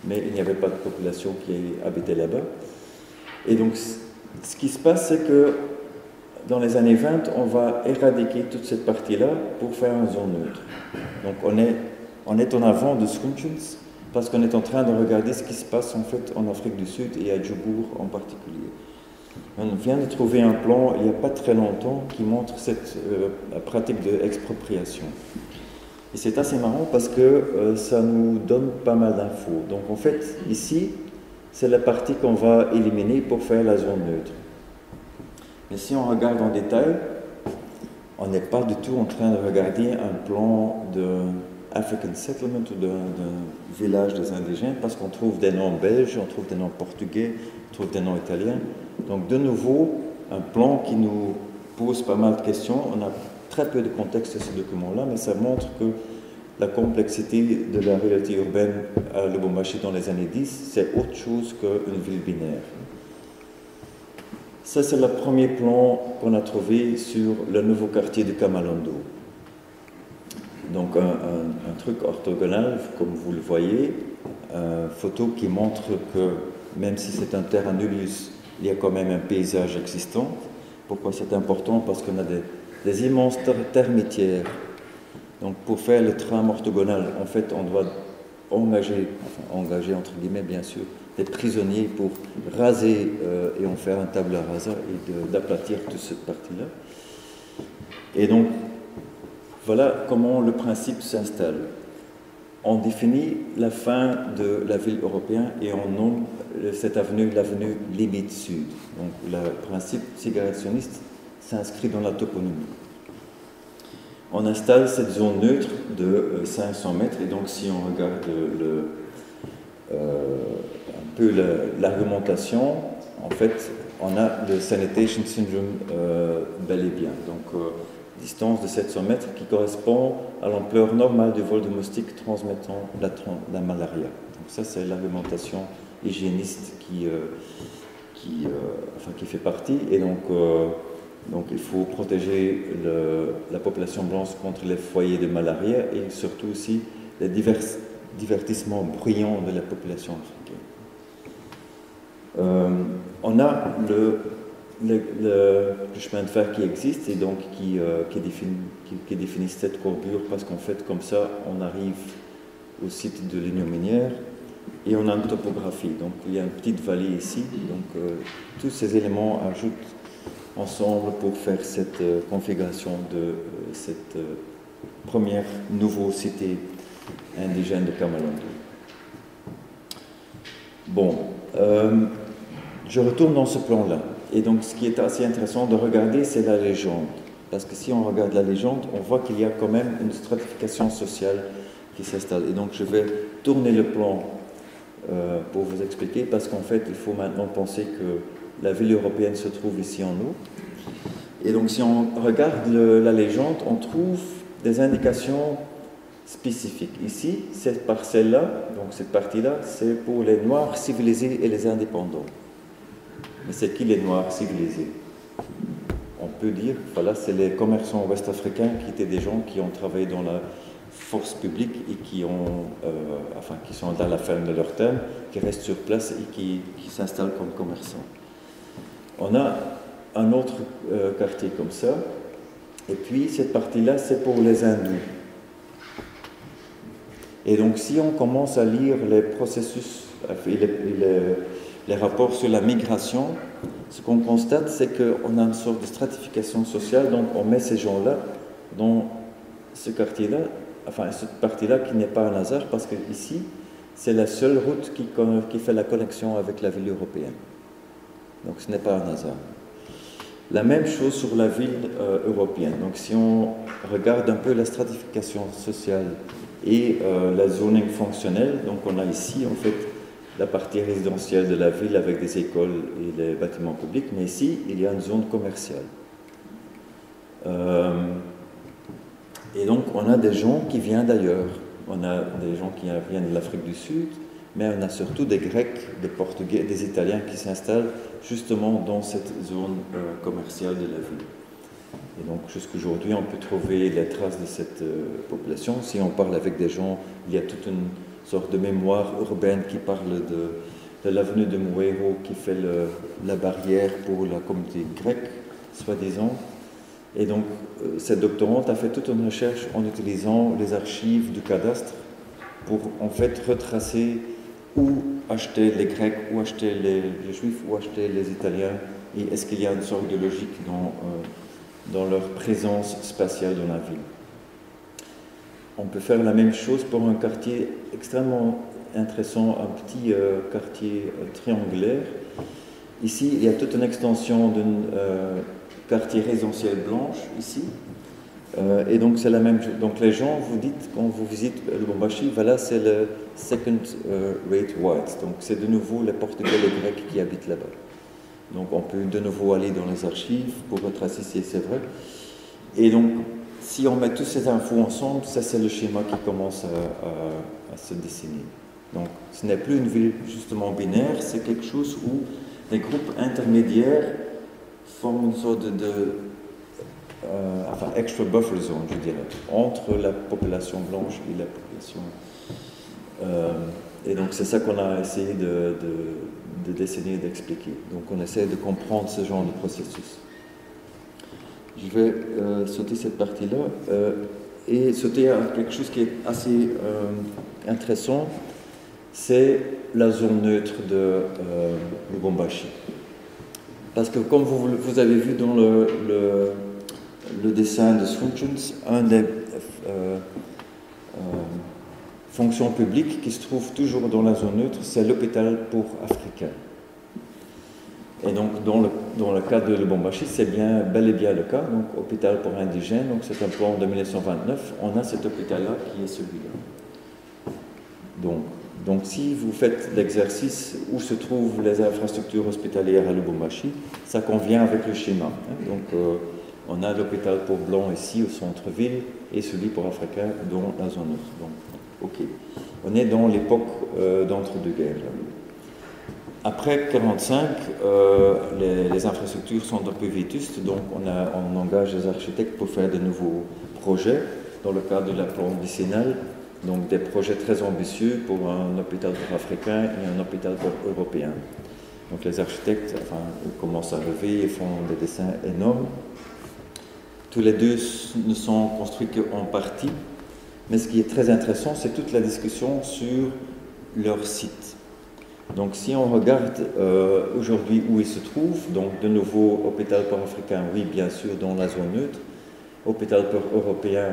mais il n'y avait pas de population qui habitait là-bas. Et donc, ce qui se passe, c'est que dans les années 20, on va éradiquer toute cette partie-là pour faire une zone neutre. Donc, on est en avant de Schuntjens, parce qu'on est en train de regarder ce qui se passe en fait en Afrique du Sud et à Djobour en particulier. On vient de trouver un plan il n'y a pas très longtemps qui montre cette pratique d'expropriation. Et c'est assez marrant parce que ça nous donne pas mal d'infos. Donc en fait, ici, c'est la partie qu'on va éliminer pour faire la zone neutre. Mais si on regarde en détail, on n'est pas du tout en train de regarder un plan de African Settlement ou d'un village des indigènes, parce qu'on trouve des noms belges, on trouve des noms portugais, on trouve des noms italiens. Donc de nouveau, un plan qui nous pose pas mal de questions. On a très peu de contexte à ce document-là, mais ça montre que la complexité de la réalité urbaine à Lubumbashi dans les années 10, c'est autre chose qu'une ville binaire. Ça, c'est le premier plan qu'on a trouvé sur le nouveau quartier de Kamalondo. Donc un truc orthogonal, comme vous le voyez, photo qui montre que même si c'est un terrain nullius, il y a quand même un paysage existant. Pourquoi c'est important? Parce qu'on a des immenses termitières. Donc pour faire le tram orthogonal, en fait, on doit engager entre guillemets bien sûr, des prisonniers pour raser et en faire un tabula rasa et d'aplatir toute cette partie-là. Et donc, voilà comment le principe s'installe. On définit la fin de la ville européenne et on nomme cette avenue l'avenue limite sud. Donc le principe ségrégationniste s'inscrit dans la toponymie. On installe cette zone neutre de 500 mètres et donc si on regarde un peu l'argumentation, en fait, on a le sanitation syndrome bel et bien. Donc distance de 700 mètres qui correspond à l'ampleur normale du vol de moustiques transmettant la malaria. Donc ça, c'est l'argumentation hygiéniste qui fait partie. Et donc il faut protéger la population blanche contre les foyers de malaria et surtout aussi les divertissements bruyants de la population africaine. On a le chemin de fer qui existe et donc qui définit cette courbure parce qu'en fait comme ça on arrive au site de l'union minière et on a une topographie, donc il y a une petite vallée ici, donc tous ces éléments ajoutent ensemble pour faire cette configuration de cette première nouveau cité indigène de Kamalondo. Bon, je retourne dans ce plan-là. Et donc, ce qui est assez intéressant de regarder, c'est la légende. Parce que si on regarde la légende, on voit qu'il y a quand même une stratification sociale qui s'installe. Et donc, je vais tourner le plan pour vous expliquer, parce qu'en fait, il faut maintenant penser que la ville européenne se trouve ici en haut. Et donc, si on regarde la légende, on trouve des indications spécifiques. Ici, cette parcelle-là, donc cette partie-là, c'est pour les Noirs civilisés et les indépendants. Mais c'est qui les Noirs civilisés? On peut dire, voilà, c'est les commerçants ouest-africains qui étaient des gens qui ont travaillé dans la force publique et qui sont dans la ferme de leur terre, qui restent sur place et qui s'installent comme commerçants. On a un autre quartier comme ça, et puis cette partie-là, c'est pour les hindous. Et donc, si on commence à lire les processus, les rapports sur la migration, ce qu'on constate, c'est qu'on a une sorte de stratification sociale, donc on met ces gens-là dans ce quartier-là, enfin cette partie-là qui n'est pas un hasard, parce que ici, c'est la seule route qui fait la connexion avec la ville européenne. Donc ce n'est pas un hasard. La même chose sur la ville européenne. Donc si on regarde un peu la stratification sociale et la zoning fonctionnelle, donc on a ici en fait la partie résidentielle de la ville avec des écoles et les bâtiments publics, mais ici il y a une zone commerciale. Et donc on a des gens qui viennent d'ailleurs, on a des gens qui viennent de l'Afrique du Sud, mais on a surtout des Grecs, des Portugais, des Italiens qui s'installent justement dans cette zone commerciale de la ville. Et donc jusqu'aujourd'hui, on peut trouver les traces de cette population. Si on parle avec des gens, il y a toute une sorte de mémoire urbaine qui parle de l'avenue de Mouero qui fait la barrière pour la communauté grecque, soi-disant. Et donc cette doctorante a fait toute une recherche en utilisant les archives du cadastre pour en fait retracer où achetaient les Grecs, où achetaient les Juifs, où achetaient les Italiens, et est-ce qu'il y a une sorte de logique dans leur présence spatiale dans la ville. On peut faire la même chose pour un quartier extrêmement intéressant, un petit quartier triangulaire. Ici, il y a toute une extension d'un quartier résidentiel blanche, ici. Et donc, c'est la même chose. Donc, les gens, vous dites, quand vous visitez Lubumbashi, voilà, c'est le second rate white. Donc, c'est de nouveau les Portugais et les Grecs qui habitent là-bas. Donc, on peut de nouveau aller dans les archives pour retracer si c'est vrai. Et donc, si on met toutes ces infos ensemble, ça, c'est le schéma qui commence à se dessiner. Donc, ce n'est plus une ville justement binaire, c'est quelque chose où les groupes intermédiaires forment une sorte enfin, extra buffer zone, je dirais, entre la population blanche et la population. Et donc, c'est ça qu'on a essayé de dessiner et d'expliquer. Donc, on essaie de comprendre ce genre de processus. Je vais sauter cette partie-là et sauter à quelque chose qui est assez intéressant, c'est la zone neutre de Lubumbashi. Parce que comme vous avez vu dans le dessin de Swinchens, un des fonctions publiques qui se trouve toujours dans la zone neutre, c'est l'hôpital pour Africains. Et donc, dans le cas de Lubumbashi, c'est bel et bien le cas. Donc, hôpital pour indigènes, donc c'est un plan de 1929. On a cet hôpital-là qui est celui-là. Donc, si vous faites l'exercice où se trouvent les infrastructures hospitalières à Lubumbashi, ça convient avec le schéma. Donc, on a l'hôpital pour blancs ici au centre-ville et celui pour africains dans la zone neutre. Donc, ok. On est dans l'époque d'entre-deux-guerres. Après 1945, les infrastructures sont un peu vétustes, donc on engage des architectes pour faire de nouveaux projets dans le cadre de la plan décennale, donc des projets très ambitieux pour un hôpital pour africains et un hôpital pour européens. Donc les architectes commencent à rêver et font des dessins énormes. Tous les deux ne sont construits qu'en partie, mais ce qui est très intéressant, c'est toute la discussion sur leur site. Donc si on regarde aujourd'hui où ils se trouvent, donc de nouveau hôpital pour africains, oui bien sûr dans la zone neutre, hôpital pour européens,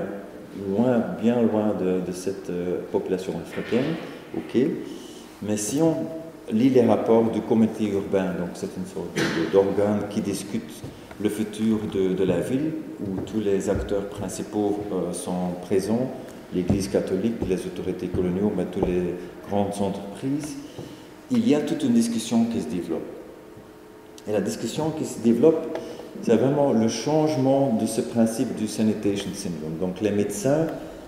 loin, bien loin de cette population africaine, ok, mais si on lit les rapports du comité urbain, donc c'est une sorte d'organe qui discute le futur de la ville, où tous les acteurs principaux sont présents, l'Église catholique, les autorités coloniales, mais toutes les grandes entreprises, il y a toute une discussion qui se développe. Et la discussion qui se développe, c'est vraiment le changement de ce principe du sanitation syndrome. Donc les médecins,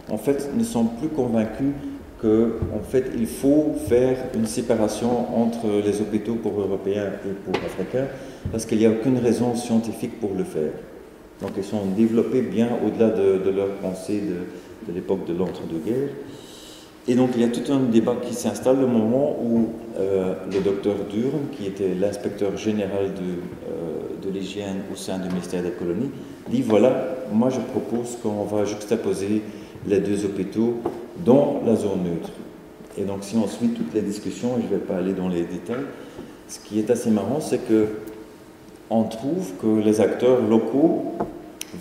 en fait, ne sont plus convaincus qu'en fait, il faut faire une séparation entre les hôpitaux pour Européens et pour Africains, parce qu'il n'y a aucune raison scientifique pour le faire. Donc ils sont développés bien au-delà de leur pensée de l'époque de l'entre-deux-guerres. Et donc il y a tout un débat qui s'installe au moment où le docteur Durham, qui était l'inspecteur général de l'hygiène au sein du ministère des colonies, dit voilà, moi je propose qu'on va juxtaposer les deux hôpitaux dans la zone neutre. Et donc si on suit toutes les discussions, et je ne vais pas aller dans les détails, ce qui est assez marrant, c'est que on trouve que les acteurs locaux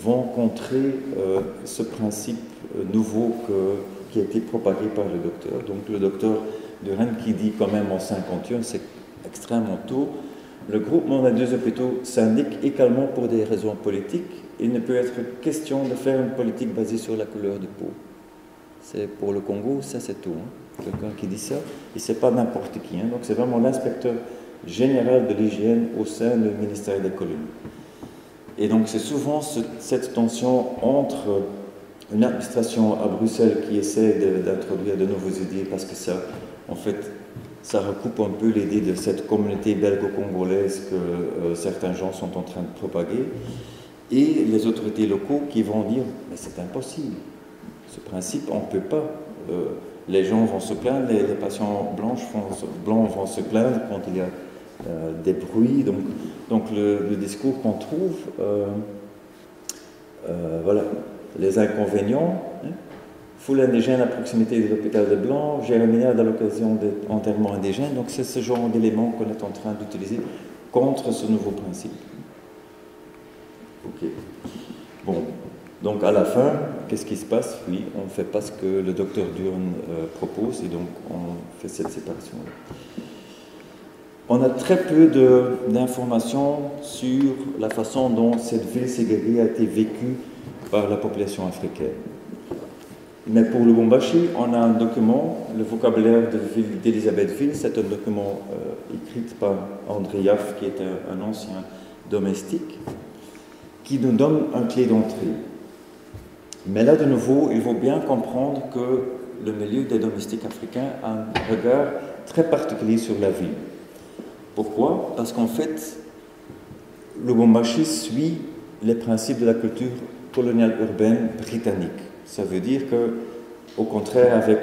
vont contrer ce principe nouveau qui a été propagé par le docteur. Donc le docteur Durham qui dit quand même en 1951, c'est extrêmement tôt, le groupement des deux hôpitaux s'indique également pour des raisons politiques. Il ne peut être question de faire une politique basée sur la couleur de peau. C'est pour le Congo, ça c'est tout. Quelqu'un qui dit ça, et c'est pas n'importe qui. Donc c'est vraiment l'inspecteur général de l'hygiène au sein du ministère des colonies. Et donc c'est souvent cette tension entre une administration à Bruxelles qui essaie d'introduire de nouvelles idées parce que ça, en fait, ça recoupe un peu l'idée de cette communauté belgo-congolaise que certains gens sont en train de propager, et les autorités locaux qui vont dire « mais c'est impossible, ce principe, on ne peut pas. Les gens vont se plaindre, les patients blancs vont se plaindre quand il y a des bruits. » Donc le discours qu'on trouve, voilà, les inconvénients, foule indigène à proximité de l'hôpital des Blancs, Jéréminade à l'occasion d'enterrements indigènes. Donc c'est ce genre d'éléments qu'on est en train d'utiliser contre ce nouveau principe. Ok. Bon, donc à la fin, qu'est-ce qui se passe? Oui, on ne fait pas ce que le docteur Durn propose et donc on fait cette séparation-là. On a très peu d'informations sur la façon dont cette ville ségrégée a été vécue par la population africaine. Mais pour Lubumbashi, on a un document, le vocabulaire d'Elisabethville, c'est un document écrit par André Jaff, qui est un ancien domestique, qui nous donne un clé d'entrée. Mais là, de nouveau, il faut bien comprendre que le milieu des domestiques africains a un regard très particulier sur la ville. Pourquoi? Parce qu'en fait, Lubumbashi suit les principes de la culture coloniale urbaine britannique. Ça veut dire que, au contraire, avec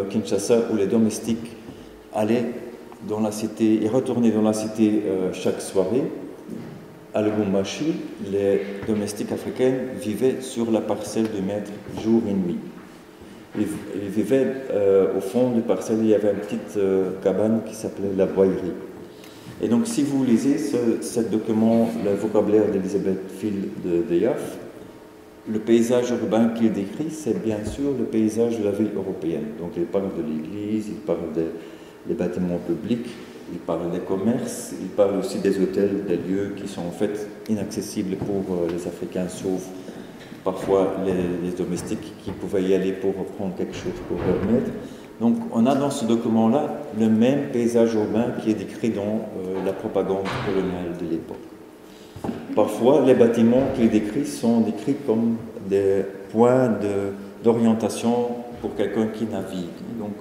Kinshasa, où les domestiques allaient dans la cité et retournaient dans la cité chaque soirée, à Lubumbashi, les domestiques africains vivaient sur la parcelle du maître jour et nuit. Ils vivaient au fond du parcelle, il y avait une petite cabane qui s'appelait la Boyerie. Et donc, si vous lisez ce document, le vocabulaire d'Elisabethville de Jaff, le paysage urbain qu'il décrit, c'est bien sûr le paysage de la ville européenne. Donc, il parle de l'église, il parle des bâtiments publics, il parle des commerces, il parle aussi des hôtels, des lieux qui sont en fait inaccessibles pour les Africains, sauf parfois les domestiques qui pouvaient y aller pour reprendre quelque chose pour leur maître. Donc, on a dans ce document-là le même paysage urbain qui est décrit dans la propagande coloniale de l'époque. Parfois, les bâtiments qu'il décrit sont décrits comme des points d'orientation pour quelqu'un qui navigue. Donc,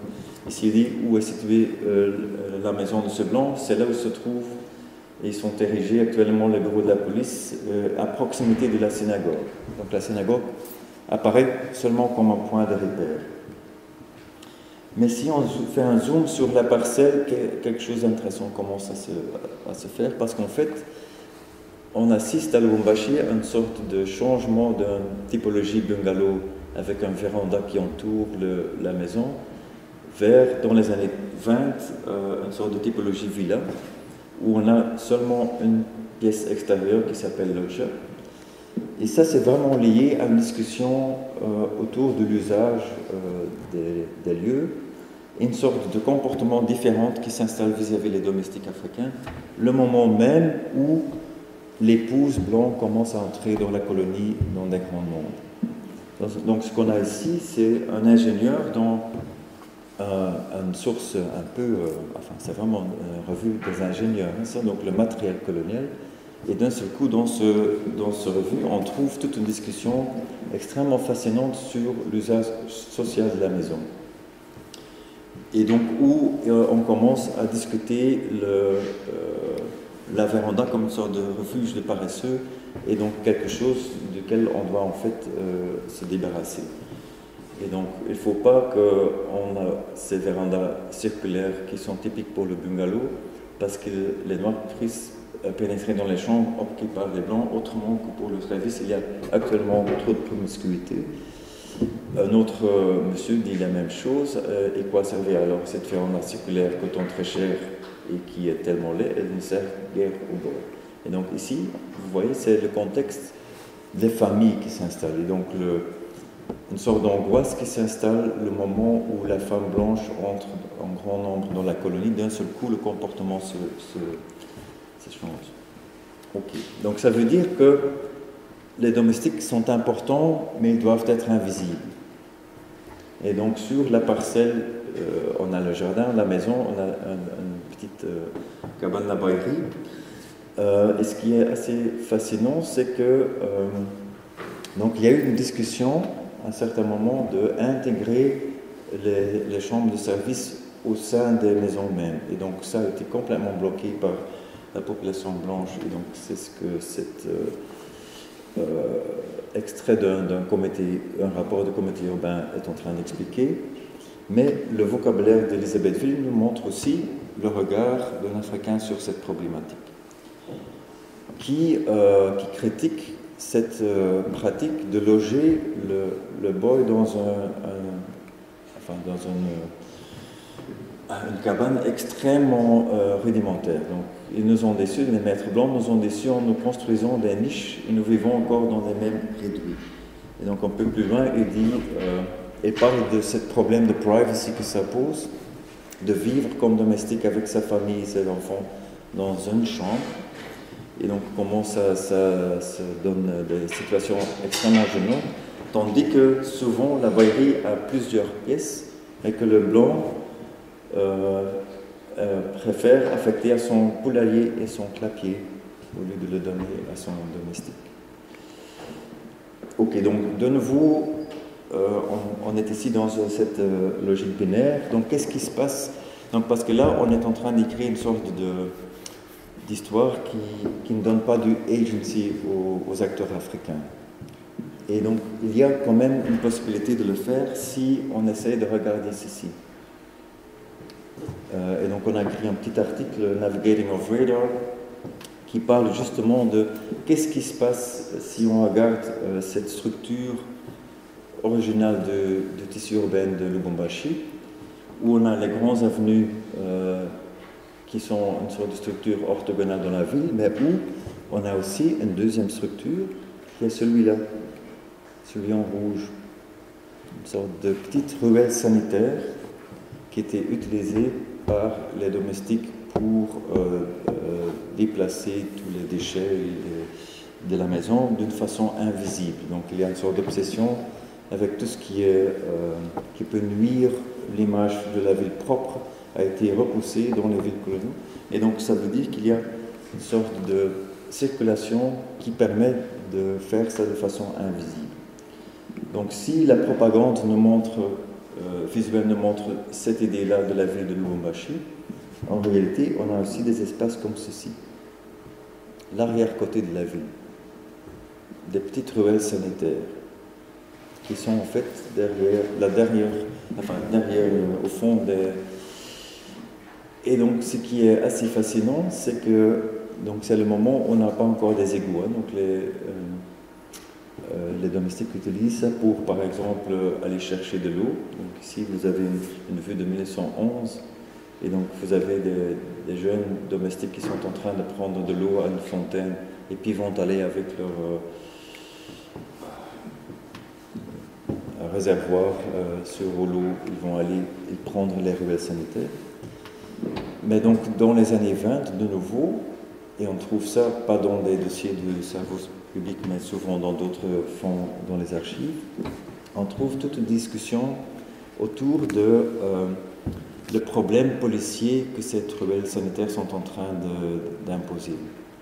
ici, il dit où est située la maison de ce blanc, c'est là où se trouve, et ils sont érigés actuellement les bureaux de la police, à proximité de la synagogue. Donc, la synagogue apparaît seulement comme un point de repère. Mais si on fait un zoom sur la parcelle, quelque chose d'intéressant commence à se faire, parce qu'en fait, on assiste à Lubumbashi à une sorte de changement d'une typologie bungalow avec un véranda qui entoure la maison, vers, dans les années 20, une sorte de typologie villa, où on a seulement une pièce extérieure qui s'appelle loggia. Et ça, c'est vraiment lié à une discussion autour de l'usage des lieux, une sorte de comportement différent qui s'installe vis-à-vis des domestiques africains, le moment même où l'épouse blanc commence à entrer dans la colonie dans des grands nombres. Donc ce qu'on a ici, c'est un ingénieur dans une source un peu, enfin c'est vraiment une revue des ingénieurs, hein, ça, donc le matériel colonial. Et d'un seul coup, dans ce revue, on trouve toute une discussion extrêmement fascinante sur l'usage social de la maison. Et donc, où on commence à discuter la véranda comme une sorte de refuge de paresseux, et donc quelque chose duquel on doit en fait se débarrasser. Et donc, il ne faut pas qu'on ait ces vérandas circulaires qui sont typiques pour le bungalow, parce que les Noirs puissent pénétrer dans les chambres occupées par les Blancs, autrement que pour le service, il y a actuellement trop de promiscuité. Un autre monsieur dit la même chose. Et quoi servir alors cette véranda circulaire coûtant très cher et qui est tellement laid, elle ne sert guère au bord. Et donc ici, vous voyez, c'est le contexte des familles qui s'installent. Et donc une sorte d'angoisse qui s'installe le moment où la femme blanche entre en grand nombre dans la colonie. D'un seul coup, le comportement se change. Ok. Donc ça veut dire que les domestiques sont importants, mais ils doivent être invisibles. Et donc sur la parcelle, on a le jardin, la maison, on a une petite cabane la Boyerie. Et ce qui est assez fascinant, c'est que donc il y a eu une discussion à un certain moment d'intégrer les chambres de service au sein des maisons mêmes. Et donc ça a été complètement bloqué par la population blanche. Et donc c'est ce que cet extrait d'un rapport de comité urbain est en train d'expliquer. Mais le vocabulaire d'Elisabethville nous montre aussi le regard d'un Africain sur cette problématique, qui critique cette pratique de loger le boy dans un enfin, dans une cabane extrêmement rudimentaire. Donc, ils nous ont déçus, les maîtres blancs nous ont déçus en nous construisant des niches et nous vivons encore dans des mêmes réduits. Et donc un peu plus loin, il parle de ce problème de privacy que ça pose, de vivre comme domestique avec sa famille et ses enfants dans une chambre. Et donc comment ça donne des situations extrêmement gênantes, tandis que souvent la vieillerie a plusieurs pièces et que le blanc préfère affecter à son poulailler et son clapier au lieu de le donner à son domestique. Ok, donc de nouveau, on est ici dans cette logique binaire. Donc qu'est-ce qui se passe? Donc, parce que là, on est en train d'écrire une sorte d'histoire qui ne donne pas du agency aux acteurs africains. Et donc, il y a quand même une possibilité de le faire si on essaie de regarder ceci. Et donc, on a écrit un petit article, Navigating of Radar, qui parle justement de qu'est-ce qui se passe si on regarde cette structure originale de tissu urbain de Lubumbashi, où on a les grandes avenues qui sont une sorte de structure orthogonale dans la ville, mais où on a aussi une deuxième structure qui est celui-là, celui en rouge, une sorte de petite ruelle sanitaire qui était utilisée par les domestiques pour déplacer tous les déchets de la maison d'une façon invisible. Donc il y a une sorte d'obsession avec tout ce qui peut nuire l'image de la ville propre a été repoussée dans les villes coloniales. Et donc ça veut dire qu'il y a une sorte de circulation qui permet de faire ça de façon invisible. Donc si la propagande nous montre, visuelle nous montre cette idée-là de la ville de Lubumbashi, en réalité on a aussi des espaces comme ceci. L'arrière-côté de la ville. Des petites ruelles sanitaires qui sont en fait derrière, au fond des... Et donc, ce qui est assez fascinant, c'est que c'est le moment où on n'a pas encore des égouts. Hein, donc, les domestiques utilisent ça pour, par exemple, aller chercher de l'eau. Donc, ici, vous avez une vue de 1911. Et donc, vous avez des jeunes domestiques qui sont en train de prendre de l'eau à une fontaine et puis vont aller avec leur réservoir sur l'eau. Ils vont aller prendre les ruelles sanitaires. Mais donc, dans les années 20, de nouveau, et on trouve ça pas dans des dossiers de service public, mais souvent dans d'autres fonds, dans les archives, on trouve toute une discussion autour de problèmes policiers que ces ruelles sanitaires sont en train d'imposer.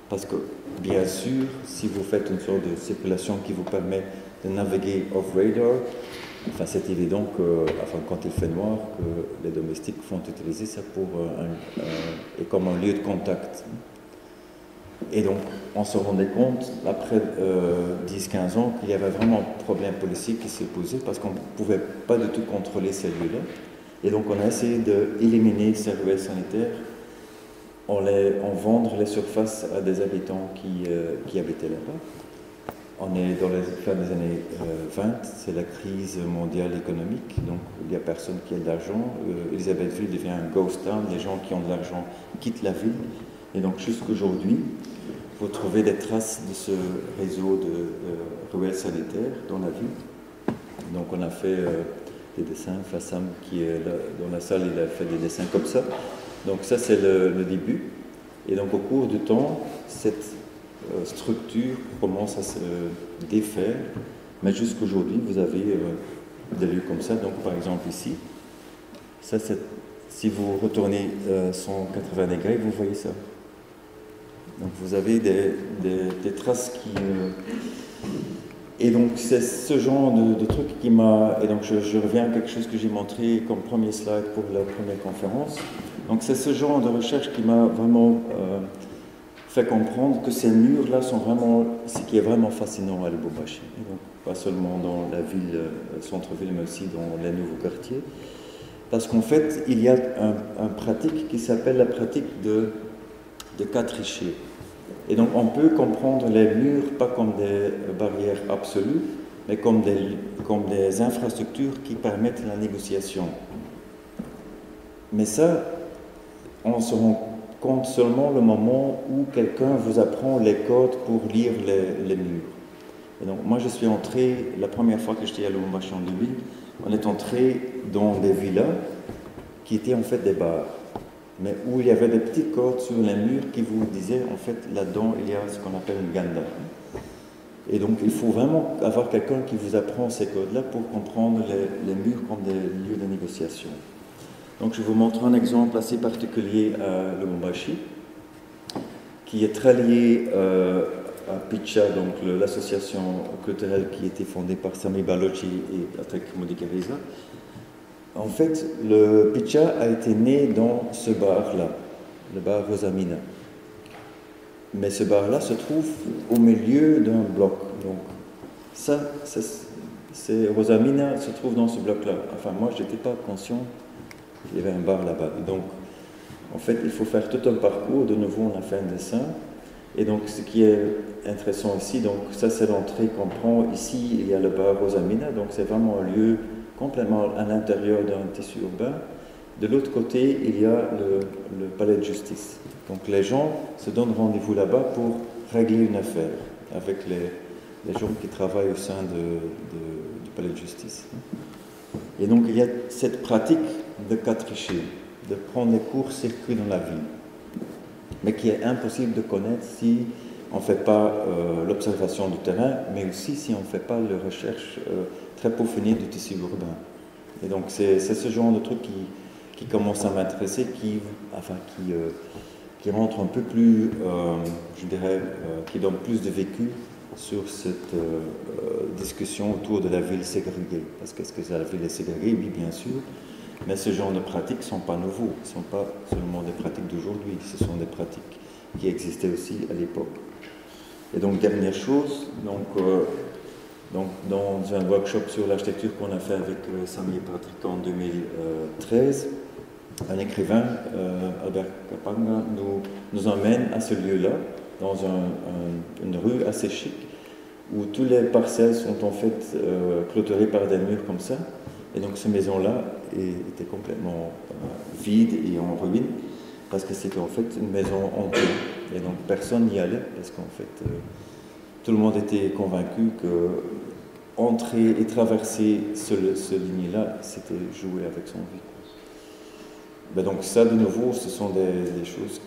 Parce que, bien sûr, si vous faites une sorte de circulation qui vous permet de naviguer off-radar, enfin, c'est évident que, quand il fait noir, que les domestiques vont utiliser ça et comme un lieu de contact. Et donc, on se rendait compte, après 10-15 ans, qu'il y avait vraiment un problème policier qui s'est posé parce qu'on ne pouvait pas du tout contrôler ces lieux-là. Et donc, on a essayé d'éliminer ces ruelles sanitaires en vendre les surfaces à des habitants qui habitaient là-bas. On est dans la fin des années 20, c'est la crise mondiale économique, donc il n'y a personne qui a de l'argent. Elisabethville devient un ghost town, les gens qui ont de l'argent quittent la ville. Et donc jusqu'aujourd'hui, vous trouvez des traces de ce réseau de ruelles sanitaires dans la ville. Donc on a fait des dessins, Fassam qui est là, dans la salle, il a fait des dessins comme ça. Donc ça c'est le début. Et donc au cours du temps, cette structure commence à se défaire, mais jusqu'aujourd'hui vous avez des lieux comme ça. Donc par exemple ici, ça si vous retournez 180 degrés, vous voyez ça. Donc vous avez des traces qui... Et donc c'est ce genre de truc qui m'a... Et donc je reviens à quelque chose que j'ai montré comme premier slide pour la première conférence. Donc c'est ce genre de recherche qui m'a vraiment fait comprendre que ces murs-là sont vraiment ce qui est vraiment fascinant à Lubumbashi. Donc pas seulement dans la ville, centre-ville, mais aussi dans les nouveaux quartiers. Parce qu'en fait, il y a une pratique qui s'appelle la pratique de cas trichés. Et donc on peut comprendre les murs pas comme des barrières absolues, mais comme des comme des infrastructures qui permettent la négociation. Mais ça, on se rend compte seulement le moment où quelqu'un vous apprend les codes pour lire les murs. Et donc, moi, je suis entré, la première fois que j'étais à Lubumbashi en 2000, on est entré dans des villas qui étaient en fait des bars, mais où il y avait des petits codes sur les murs qui vous disaient, en fait, là-dedans, il y a ce qu'on appelle une ganda. Et donc, il faut vraiment avoir quelqu'un qui vous apprend ces codes-là pour comprendre les murs comme des lieux de négociation. Donc, je vous montre un exemple assez particulier à Lubumbashi, qui est très lié à Picha, donc l'association culturelle qui a été fondée par Sami Balochi et Patrick Modikarisa. En fait, le Picha a été né dans ce bar-là, le bar Rosamina. Mais ce bar-là se trouve au milieu d'un bloc. Donc, ça, c'est Rosamina se trouve dans ce bloc-là. Enfin, moi, je n'étais pas conscient qu'il y avait un bar là-bas. Donc, en fait, il faut faire tout un parcours. De nouveau, on a fait un dessin. Et donc, ce qui est intéressant ici, donc ça, c'est l'entrée qu'on prend. Ici, il y a le bar Rosamina. Donc, c'est vraiment un lieu complètement à l'intérieur d'un tissu urbain. De l'autre côté, il y a le palais de justice. Donc les gens se donnent rendez-vous là-bas pour régler une affaire avec les gens qui travaillent au sein du palais de justice. Et donc il y a cette pratique de quatricher, de prendre les courts circuits dans la ville, mais qui est impossible de connaître si on ne fait pas l'observation du terrain, mais aussi si on ne fait pas la recherche très peaufinée du tissu urbain. Et donc c'est ce genre de truc qui commence à m'intéresser, qui rentre un peu plus, je dirais, qui donne plus de vécu sur cette discussion autour de la ville ségrégée. Parce qu'est-ce que la ville est ségrégée? Oui, bien sûr, mais ce genre de pratiques ne sont pas nouveaux, ce ne sont pas seulement des pratiques d'aujourd'hui, ce sont des pratiques qui existaient aussi à l'époque. Et donc, dernière chose, donc dans un workshop sur l'architecture qu'on a fait avec Sami et Patrick en 2013, un écrivain, Albert Kapanga, nous emmène à ce lieu-là, dans une rue assez chic, où toutes les parcelles sont en fait clôturées par des murs comme ça. Et donc cette maison-là était complètement vide et en ruine, parce que c'était en fait une maison hantée. Et donc personne n'y allait, parce qu'en fait tout le monde était convaincu que entrer et traverser ce ligne-là, c'était jouer avec son vie. Ben donc ça, de nouveau, ce sont des choses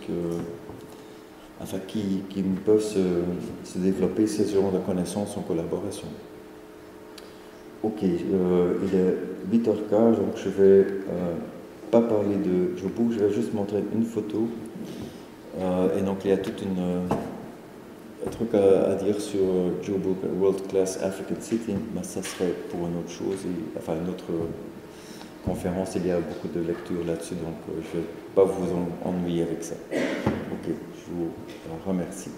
qui peuvent se développer, ces genres de connaissances en collaboration. Ok, il est 8h15, donc je ne vais pas parler de Jobu, je vais juste montrer une photo. Et donc il y a tout un truc à dire sur Jobu, World Class African City, mais ça serait pour une autre chose, une autre conférence, il y a beaucoup de lectures là-dessus, donc je ne vais pas vous ennuyer avec ça. Ok, je vous remercie.